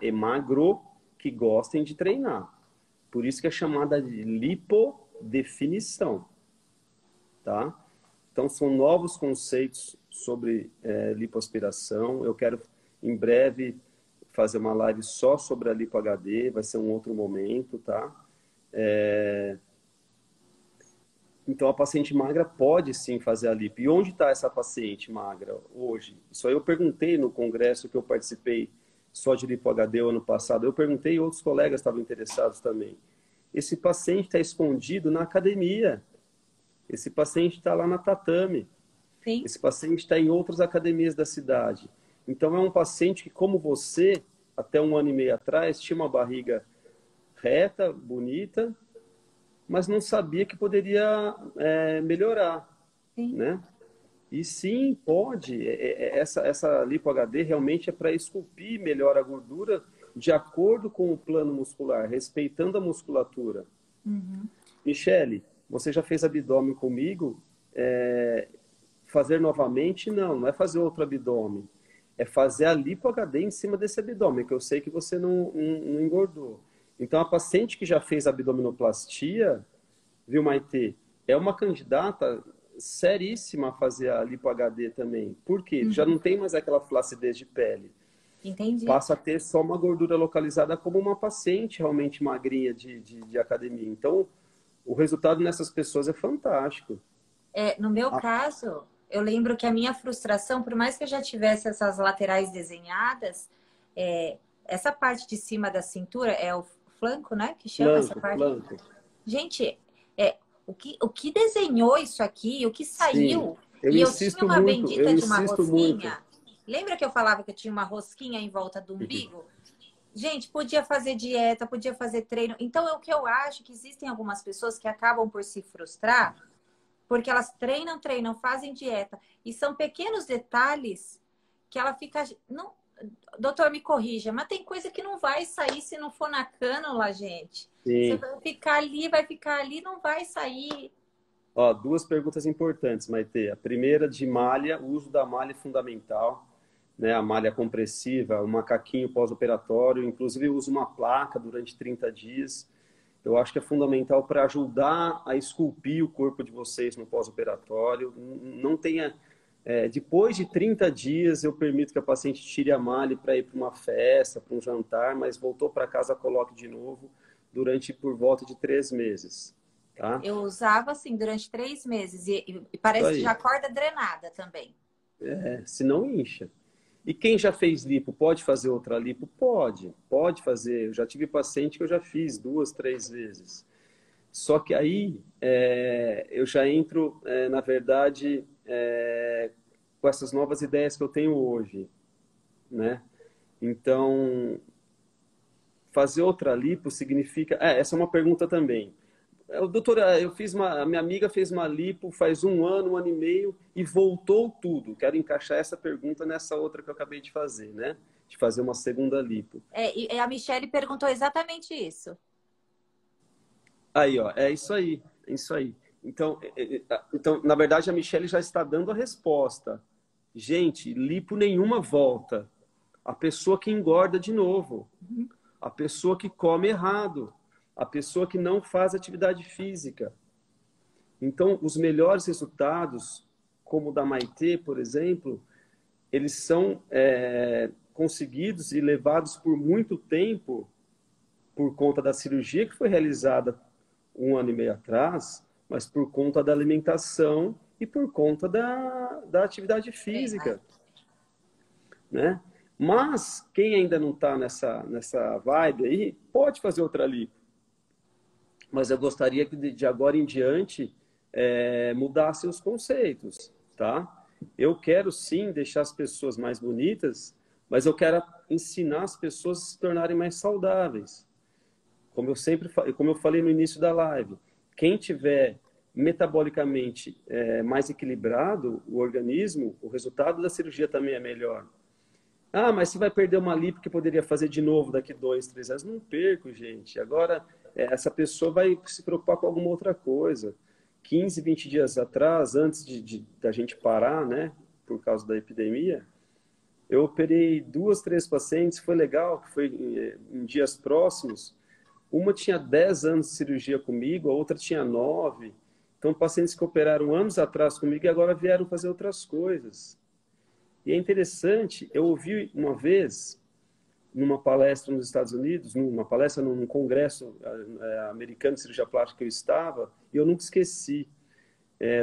e magro que gostem de treinar. Por isso que é chamada de lipodefinição, tá? Então, são novos conceitos sobre lipoaspiração. Eu quero, em breve, fazer uma live só sobre a Lipo HD, vai ser um outro momento, tá? Então, a paciente magra pode sim fazer a lipo. E onde está essa paciente magra hoje? Isso aí eu perguntei no congresso que eu participei só de Lipo HD o ano passado. Eu perguntei e outros colegas estavam interessados também. Esse paciente está escondido na academia. Esse paciente está lá na tatame. Sim. Esse paciente está em outras academias da cidade. Então, é um paciente que, como você, até um ano e meio atrás, tinha uma barriga reta, bonita, mas não sabia que poderia melhorar, Sim. né? E sim, pode. Essa lipo HD realmente é para esculpir melhor a gordura de acordo com o plano muscular, respeitando a musculatura. Uhum. Michele, você já fez abdômen comigo? Fazer novamente? Não é fazer outro abdômen. É fazer a lipo HD em cima desse abdômen, que eu sei que você não engordou. Então, a paciente que já fez abdominoplastia, viu, Maitê, é uma candidata seríssima a fazer a lipo HD também. Por quê? Já não tem mais aquela flacidez de pele. Entendi. Passa a ter só uma gordura localizada como uma paciente realmente magrinha de academia. Então, o resultado nessas pessoas é fantástico. No meu Ah, caso, eu lembro que a minha frustração, por mais que eu já tivesse essas laterais desenhadas, essa parte de cima da cintura é o flanco, né? Que chama essa flanco, parte. flanco. Gente, o que desenhou isso aqui, o que Sim, saiu, e eu tinha uma eu bendita de uma insisto muito. rosquinha. Lembra que eu falava que eu tinha uma rosquinha em volta do umbigo? Gente, podia fazer dieta, podia fazer treino. Então, é o que eu acho que existem algumas pessoas que acabam por se frustrar porque elas treinam, fazem dieta. E são pequenos detalhes que ela fica. Não, doutor, me corrija, mas tem coisa que não vai sair se não for na cânula, gente. Você Sim. vai ficar ali, não vai sair. Ó, duas perguntas importantes, Maite. A primeira de malha, o uso da malha é fundamental, né? A malha compressiva, o macaquinho pós-operatório, inclusive eu uso uma placa durante 30 dias. Eu acho que é fundamental para ajudar a esculpir o corpo de vocês no pós-operatório. Não tenha. Depois de 30 dias, eu permito que a paciente tire a malha para ir para uma festa, para um jantar, mas voltou para casa, coloque de novo durante por volta de 3 meses. Tá? Eu usava assim durante 3 meses e Isso parece que já aí. acorda drenada também. Se não incha. E quem já fez lipo, pode fazer outra lipo? Pode fazer. Eu já tive paciente que eu já fiz 2, 3 vezes. Só que aí eu já entro, na verdade, com essas novas ideias que eu tenho hoje, né? Então, fazer outra lipo significa... essa é uma pergunta também. Doutora, a minha amiga fez uma lipo faz um ano e meio e voltou tudo. Quero encaixar essa pergunta nessa outra que eu acabei de fazer, né? De fazer uma segunda lipo. E a Michelle perguntou exatamente isso. Aí, ó, é isso aí, é isso aí. Então, na verdade, a Michelle já está dando a resposta. Gente, lipo nenhuma volta. A pessoa que engorda de novo, a pessoa que come errado, a pessoa que não faz atividade física. Então, os melhores resultados, como o da Maitê, por exemplo, eles são conseguidos e levados por muito tempo por conta da cirurgia que foi realizada um ano e meio atrás, mas por conta da alimentação e por conta da atividade Treinar. física. né? Mas quem ainda não está nessa vibe aí, pode fazer outra lipo. Mas eu gostaria que de agora em diante mudassem os conceitos, tá? Eu quero sim deixar as pessoas mais bonitas, mas eu quero ensinar as pessoas a se tornarem mais saudáveis. Como eu falei no início da live, quem tiver metabolicamente mais equilibrado o organismo, o resultado da cirurgia também é melhor. Ah, mas você vai perder uma lipo que poderia fazer de novo daqui 2, 3 anos. Não perco, gente. Agora, essa pessoa vai se preocupar com alguma outra coisa. 15, 20 dias atrás, antes da gente parar, né, por causa da epidemia, eu operei 2, 3 pacientes, foi legal, que foi em dias próximos. Uma tinha 10 anos de cirurgia comigo, a outra tinha 9. Então, pacientes que operaram anos atrás comigo e agora vieram fazer outras coisas. E é interessante, eu ouvi uma vez, numa palestra nos Estados Unidos, numa palestra num congresso americano de cirurgia plástica que eu estava, e eu nunca esqueci,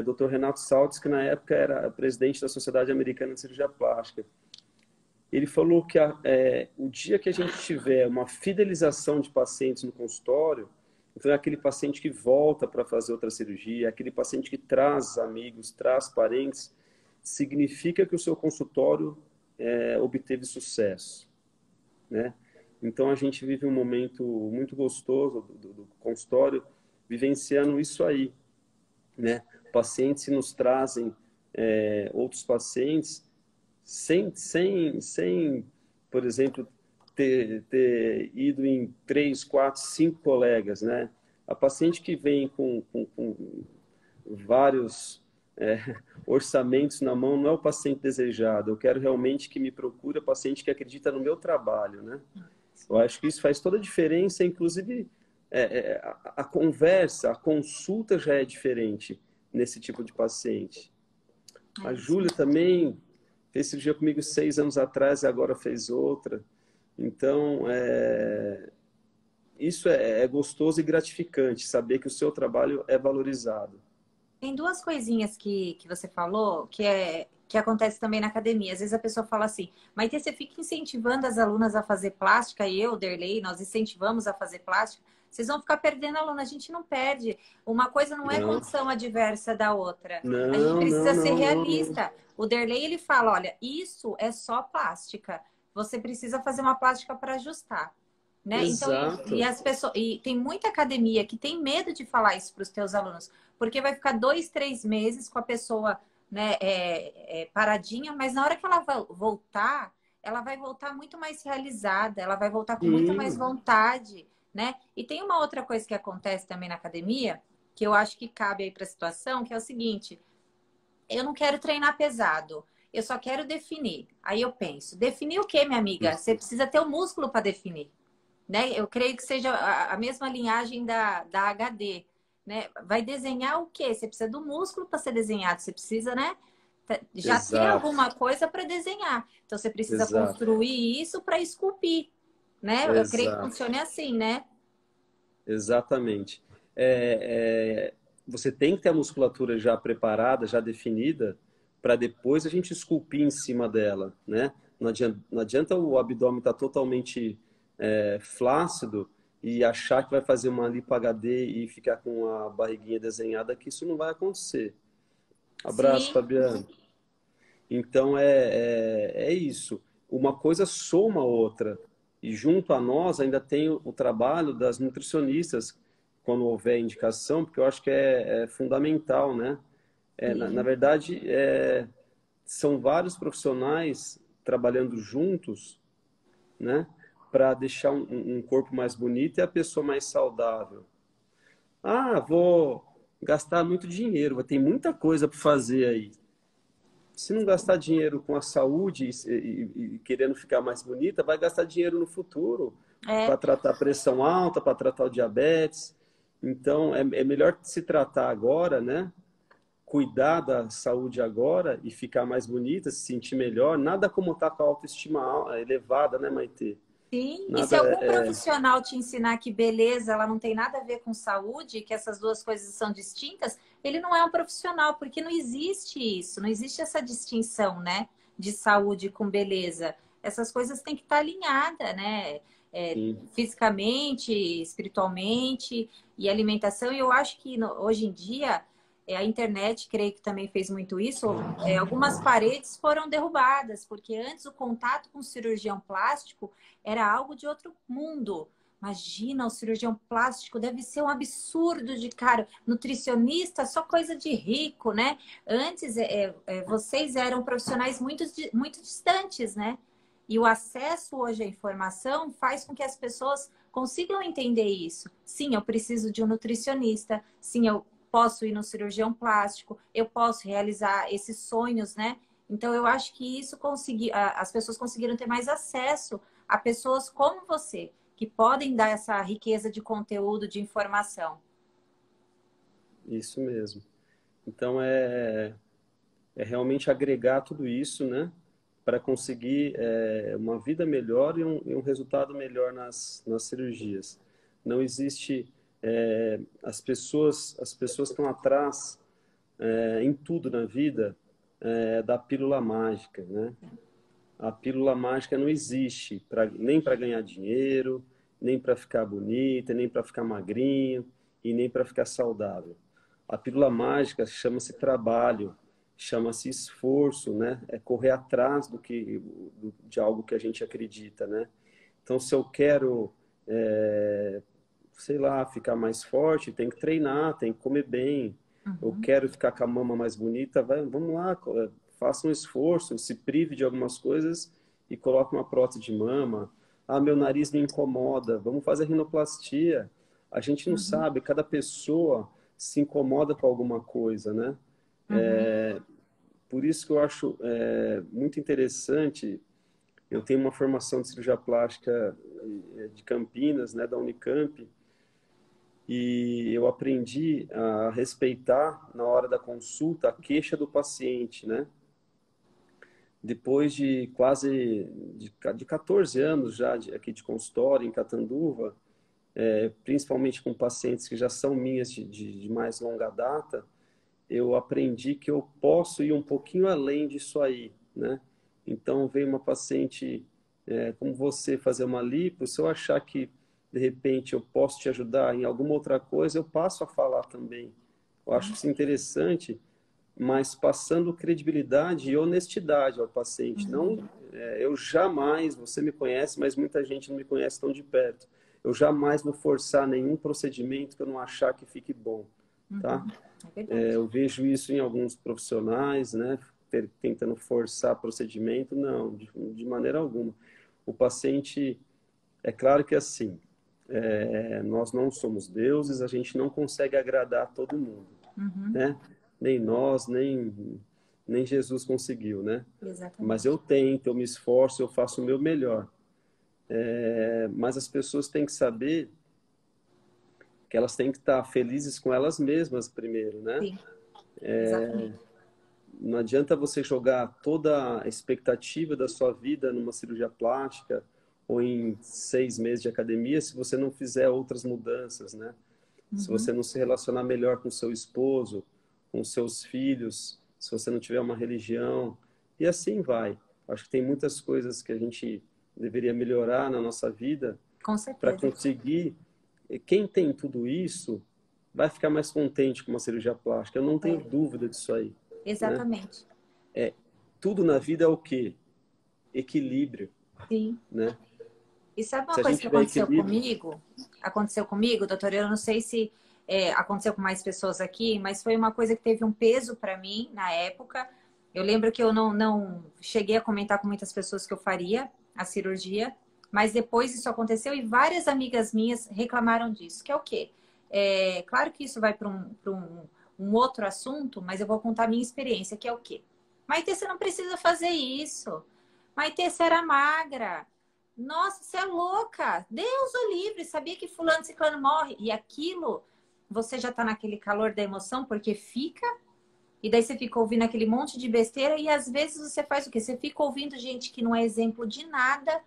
Dr. Renato Saltes, que na época era presidente da Sociedade Americana de Cirurgia Plástica. Ele falou que o dia que a gente tiver uma fidelização de pacientes no consultório, então é aquele paciente que volta para fazer outra cirurgia, aquele paciente que traz amigos, traz parentes, significa que o seu consultório obteve sucesso, né? Então, a gente vive um momento muito gostoso do consultório, vivenciando isso aí, né? Pacientes nos trazem outros pacientes sem, por exemplo, ter ido em 3, 4, 5 colegas, né? A paciente que vem com vários orçamentos na mão não é o paciente desejado. Eu quero realmente que me procure o paciente que acredita no meu trabalho, né? Eu acho que isso faz toda a diferença, inclusive a conversa, a consulta já é diferente nesse tipo de paciente. A Júlia também fez cirurgia comigo 6 anos atrás e agora fez outra. Então, isso é gostoso e gratificante, saber que o seu trabalho é valorizado. Tem duas coisinhas que você falou que acontece também na academia. Às vezes a pessoa fala assim, Maitê, você fica incentivando as alunas a fazer plástica, e eu, Derlei, nós incentivamos a fazer plástica, vocês vão ficar perdendo aluno. A gente não perde. Uma coisa não é condição adversa da outra. A gente precisa ser realista. O Derlei, ele fala, olha, isso é só plástica. Você precisa fazer uma plástica para ajustar. Né? Então, e as pessoas, e tem muita academia que tem medo de falar isso para os teus alunos, porque vai ficar 2, 3 meses com a pessoa, né, paradinha, mas na hora que ela vai voltar muito mais realizada, ela vai voltar com muita mais vontade, né? E tem uma outra coisa que acontece também na academia, que eu acho que cabe aí para a situação, que é o seguinte: eu não quero treinar pesado, eu só quero definir. Aí eu penso, definir o quê, minha amiga? Você precisa ter o músculo para definir. Né? Eu creio que seja a mesma linhagem da HD, né? Vai desenhar o quê? Você precisa do músculo para ser desenhado, você precisa, né, já ter alguma coisa para desenhar. Então você precisa construir isso para esculpir, né? Eu creio que funcione assim, né? Exatamente. Você tem que ter a musculatura já preparada, já definida, para depois a gente esculpir em cima dela, né? Não adianta o abdômen estar totalmente flácido e achar que vai fazer uma lipo HD e ficar com a barriguinha desenhada, que isso não vai acontecer. Abraço, Fabiano. Então, é isso. Uma coisa soma a outra. E junto a nós ainda tem o trabalho das nutricionistas, quando houver indicação, porque eu acho que é fundamental, né? Na verdade, são vários profissionais trabalhando juntos, né? Para deixar um corpo mais bonito e a pessoa mais saudável. Ah, vou gastar muito dinheiro, tem muita coisa para fazer aí. Se não gastar dinheiro com a saúde e querendo ficar mais bonita, vai gastar dinheiro no futuro para tratar a pressão alta, para tratar o diabetes. Então, é melhor se tratar agora, né? Cuidar da saúde agora e ficar mais bonita, se sentir melhor. Nada como estar com a autoestima elevada, né, Maitê? Sim, e se algum profissional te ensinar que beleza, ela não tem nada a ver com saúde, que essas duas coisas são distintas, ele não é um profissional, porque não existe isso, não existe essa distinção, né? de saúde com beleza. Essas coisas têm que estar alinhadas, né? Fisicamente, espiritualmente e alimentação. E eu acho que hoje em dia a internet, creio que também fez muito isso. Algumas paredes foram derrubadas, porque antes o contato com o cirurgião plástico era algo de outro mundo. Imagina, o cirurgião plástico deve ser um absurdo de caro. Nutricionista, só coisa de rico, né? Antes, vocês eram profissionais muito distantes, né? E o acesso hoje à informação faz com que as pessoas consigam entender isso. Sim, eu preciso de um nutricionista. Sim, eu posso ir no cirurgião plástico. Eu posso realizar esses sonhos, né? Então, eu acho que as pessoas conseguiram ter mais acesso a pessoas como você, que podem dar essa riqueza de conteúdo, de informação. Isso mesmo. Então, é realmente agregar tudo isso, né? Para conseguir uma vida melhor e um resultado melhor nas cirurgias. Não existe... as pessoas estão atrás em tudo na vida da pílula mágica, né? A pílula mágica não existe nem para ganhar dinheiro, nem para ficar bonita, nem para ficar magrinho e nem para ficar saudável. A pílula mágica chama-se trabalho, chama-se esforço, né? É correr atrás de algo que a gente acredita, né? Então, se eu quero, sei lá, ficar mais forte, tem que treinar, tem que comer bem. Eu quero ficar com a mama mais bonita, vamos lá, faça um esforço, se prive de algumas coisas e coloque uma prótese de mama. Ah, meu nariz me incomoda, vamos fazer rinoplastia. A gente não sabe, cada pessoa se incomoda com alguma coisa, né? Por isso que eu acho muito interessante. Eu tenho uma formação de cirurgia plástica de Campinas, né, da Unicamp, e eu aprendi a respeitar, na hora da consulta, a queixa do paciente, né? Depois de quase de 14 anos já aqui de consultório, em Catanduva, principalmente com pacientes que já são minhas de mais longa data, eu aprendi que eu posso ir um pouquinho além disso aí, né? Então, veio uma paciente como você fazer uma lipo, se eu achar que, de repente, eu posso te ajudar em alguma outra coisa, eu passo a falar também. Eu acho isso interessante, mas passando credibilidade e honestidade ao paciente. Não, eu jamais, você me conhece, mas muita gente não me conhece tão de perto. Eu jamais vou forçar nenhum procedimento que eu não achar que fique bom, tá? Eu vejo isso em alguns profissionais, né? Tentando forçar procedimento, não, de maneira alguma. O paciente, é claro que assim, nós não somos deuses, a gente não consegue agradar todo mundo, né? Nem nós, nem Jesus conseguiu, né? Exatamente. Mas eu tento, eu me esforço, eu faço o meu melhor. Mas as pessoas têm que saber que elas têm que estar felizes com elas mesmas primeiro, né? Sim, exatamente. Não adianta você jogar toda a expectativa da sua vida numa cirurgia plástica ou em 6 meses de academia se você não fizer outras mudanças, né? Se você não se relacionar melhor com seu esposo, com seus filhos, se você não tiver uma religião, e assim vai. Acho que tem muitas coisas que a gente deveria melhorar na nossa vida Com para certeza. conseguir. Quem tem tudo isso vai ficar mais contente com uma cirurgia plástica. Eu não tenho dúvida disso aí, né? Exatamente. Tudo na vida é o quê? Equilíbrio, Sim. né? E sabe Se uma a coisa gente que tiver equilíbrio, aconteceu comigo, doutor? Eu não sei se aconteceu com mais pessoas aqui, mas foi uma coisa que teve um peso para mim na época. Eu lembro que eu não cheguei a comentar com muitas pessoas que eu faria a cirurgia, mas depois isso aconteceu e várias amigas minhas reclamaram disso, que é o quê? Claro que isso vai para um outro assunto, mas eu vou contar a minha experiência, que é o quê? Maitê, você não precisa fazer isso. Maitê, você era magra. Nossa, você é louca! Deus o livre! Sabia que fulano ciclano morre? E aquilo, você já tá naquele calor da emoção, porque fica, e daí você fica ouvindo aquele monte de besteira, e às vezes você faz o quê? Você fica ouvindo gente que não é exemplo de nada,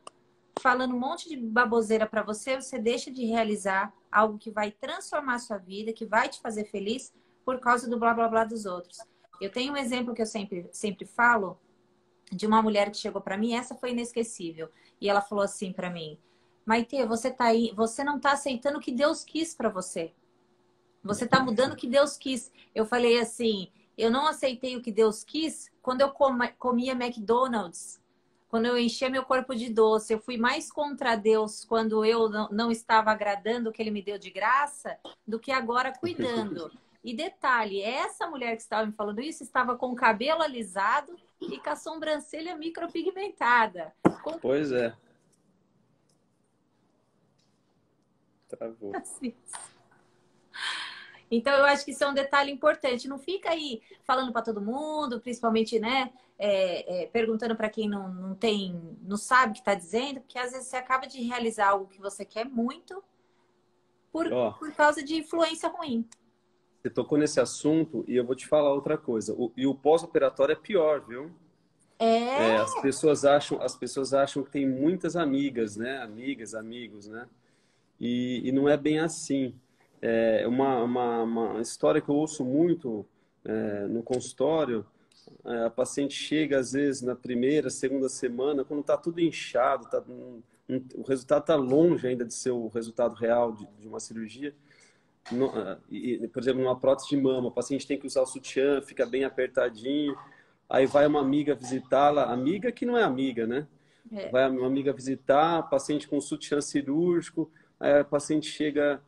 falando um monte de baboseira pra você, você deixa de realizar algo que vai transformar a sua vida, que vai te fazer feliz, por causa do blá blá blá dos outros. Eu tenho um exemplo que eu sempre falo, de uma mulher que chegou para mim, essa foi inesquecível. E ela falou assim para mim: Maitê, você tá aí, você não tá aceitando o que Deus quis para você. Você tá mudando o que Deus quis. Eu falei assim: eu não aceitei o que Deus quis quando eu comia McDonald's, quando eu enchia meu corpo de doce. Eu fui mais contra Deus quando eu não estava agradando o que Ele me deu de graça do que agora cuidando. E detalhe, essa mulher que estava me falando isso estava com o cabelo alisado e com a sobrancelha micropigmentada. Pois é. Travou. Assim. Então, eu acho que isso é um detalhe importante. Não fica aí falando para todo mundo, principalmente, né, perguntando para quem não sabe o que está dizendo, porque às vezes você acaba de realizar algo que você quer muito por causa de influência ruim. Você tocou nesse assunto e eu vou te falar outra coisa. E o pós-operatório é pior, viu? As pessoas acham que tem muitas amigas, né? Amigas, amigos, né? E não é bem assim. É uma história que eu ouço muito no consultório. A paciente chega, às vezes, na primeira, segunda semana, quando está tudo inchado, o resultado está longe ainda de ser o resultado real de uma cirurgia. Por exemplo, numa prótese de mama, o paciente tem que usar o sutiã, fica bem apertadinho. Aí vai uma amiga visitá-la, amiga que não é amiga, né? Vai uma amiga visitar, paciente com sutiã cirúrgico, aí a paciente chega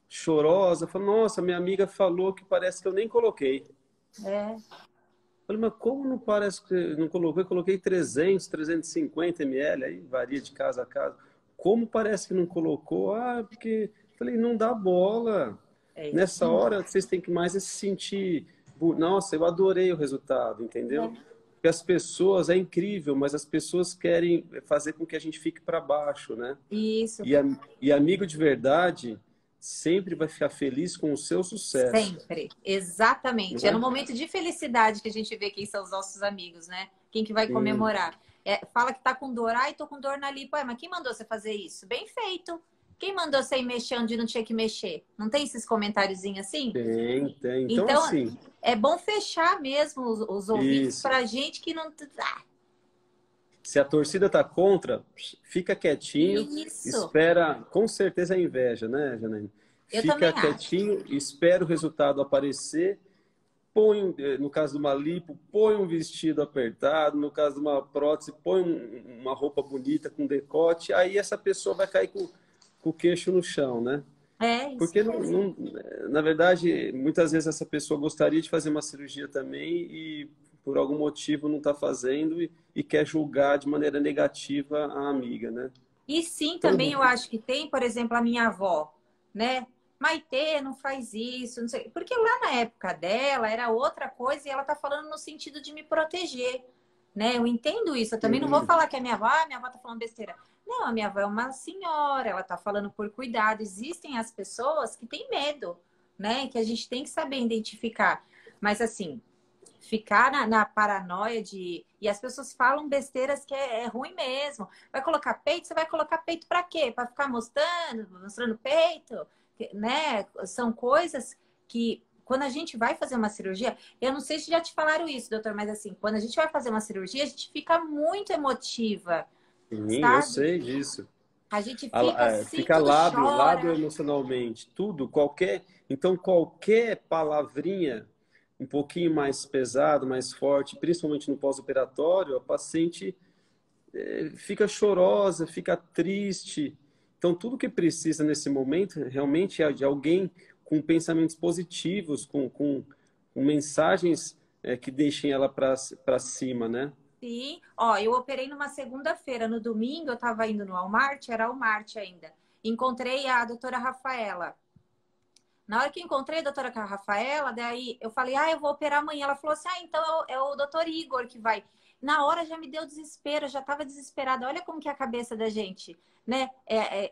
chorosa, fala: nossa, minha amiga falou que parece que eu nem coloquei. Falei: mas como não parece que não colocou? Eu coloquei 300, 350 ml, aí varia de casa a casa. Como parece que não colocou? Ah, porque... Falei: não dá bola. Nessa hora, vocês têm que mais se sentir... Nossa, eu adorei o resultado, entendeu? Porque as pessoas, é incrível, mas as pessoas querem fazer com que a gente fique para baixo, né? Isso. E amigo de verdade sempre vai ficar feliz com o seu sucesso. Sempre, exatamente. É no momento de felicidade que a gente vê quem são os nossos amigos, né? Quem que vai comemorar. Fala que tá com dor, ai, tô com dor na lipo. Mas quem mandou você fazer isso? Bem feito. Quem mandou você ir mexer onde não tinha que mexer? Não tem esses comentáriozinhos assim? Tem. Então assim, é bom fechar mesmo os ouvidos pra gente que não... se a torcida tá contra, fica quietinho, espera, com certeza é inveja, né, Janaína? Fica quietinho, espera o resultado aparecer, põe, no caso de uma lipo, põe um vestido apertado, no caso de uma prótese, põe uma roupa bonita com decote, aí essa pessoa vai cair com o queixo no chão, né? Porque, na verdade, muitas vezes essa pessoa gostaria de fazer uma cirurgia também e, por algum motivo, não está fazendo e quer julgar de maneira negativa a amiga, né? E sim, também eu acho que tem, por exemplo, a minha avó, né? Maitê, não faz isso, não sei. Porque lá na época dela era outra coisa e ela tá falando no sentido de me proteger, né? Eu entendo isso. Eu também não vou falar que a minha avó tá falando besteira. Não, a minha avó é uma senhora, ela tá falando por cuidado. Existem as pessoas que têm medo, né? Que a gente tem que saber identificar. Mas assim, ficar na paranoia de... E as pessoas falam besteiras que é ruim mesmo. Vai colocar peito? Você vai colocar peito para quê? Para ficar mostrando peito? Né? São coisas que, quando a gente vai fazer uma cirurgia... Eu não sei se já te falaram isso, doutor, mas assim, quando a gente vai fazer uma cirurgia, a gente fica muito emotiva. Sim, Sabe? eu sei disso. A gente fica assim, fica tudo lábio chora. emocionalmente, tudo, então qualquer palavrinha um pouquinho mais pesado, mais forte, principalmente no pós-operatório, a paciente fica chorosa, fica triste. Então tudo que precisa nesse momento realmente é de alguém com pensamentos positivos, com mensagens que deixem ela para cima, né? Sim, ó, eu operei numa segunda-feira. No domingo eu tava indo no Walmart, era Walmart ainda. Encontrei a doutora Rafaela. Na hora que encontrei a doutora Rafaela, daí eu falei: ah, eu vou operar amanhã. Ela falou assim: ah, então é o doutor Igor que vai. Na hora já me deu desespero, eu já tava desesperada. Olha como que é a cabeça da gente, né?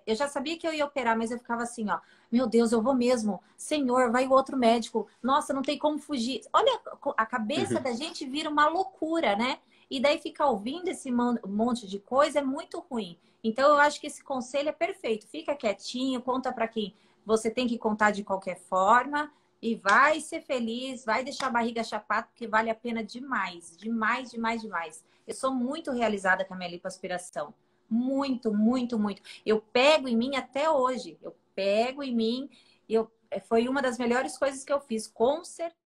Eu já sabia que eu ia operar, mas eu ficava assim, ó: meu Deus, eu vou mesmo. Senhor, vai o outro médico. Nossa, não tem como fugir. Olha, a cabeça da gente vira uma loucura, né? E daí ficar ouvindo esse monte de coisa é muito ruim. Então eu acho que esse conselho é perfeito. Fica quietinho, conta para quem você tem que contar de qualquer forma e vai ser feliz, vai deixar a barriga chapada, porque vale a pena demais, demais, demais, demais. Eu sou muito realizada com a minha lipoaspiração. Muito, muito, muito. Eu pego em mim até hoje. Eu pego em mim. Foi uma das melhores coisas que eu fiz, com certeza.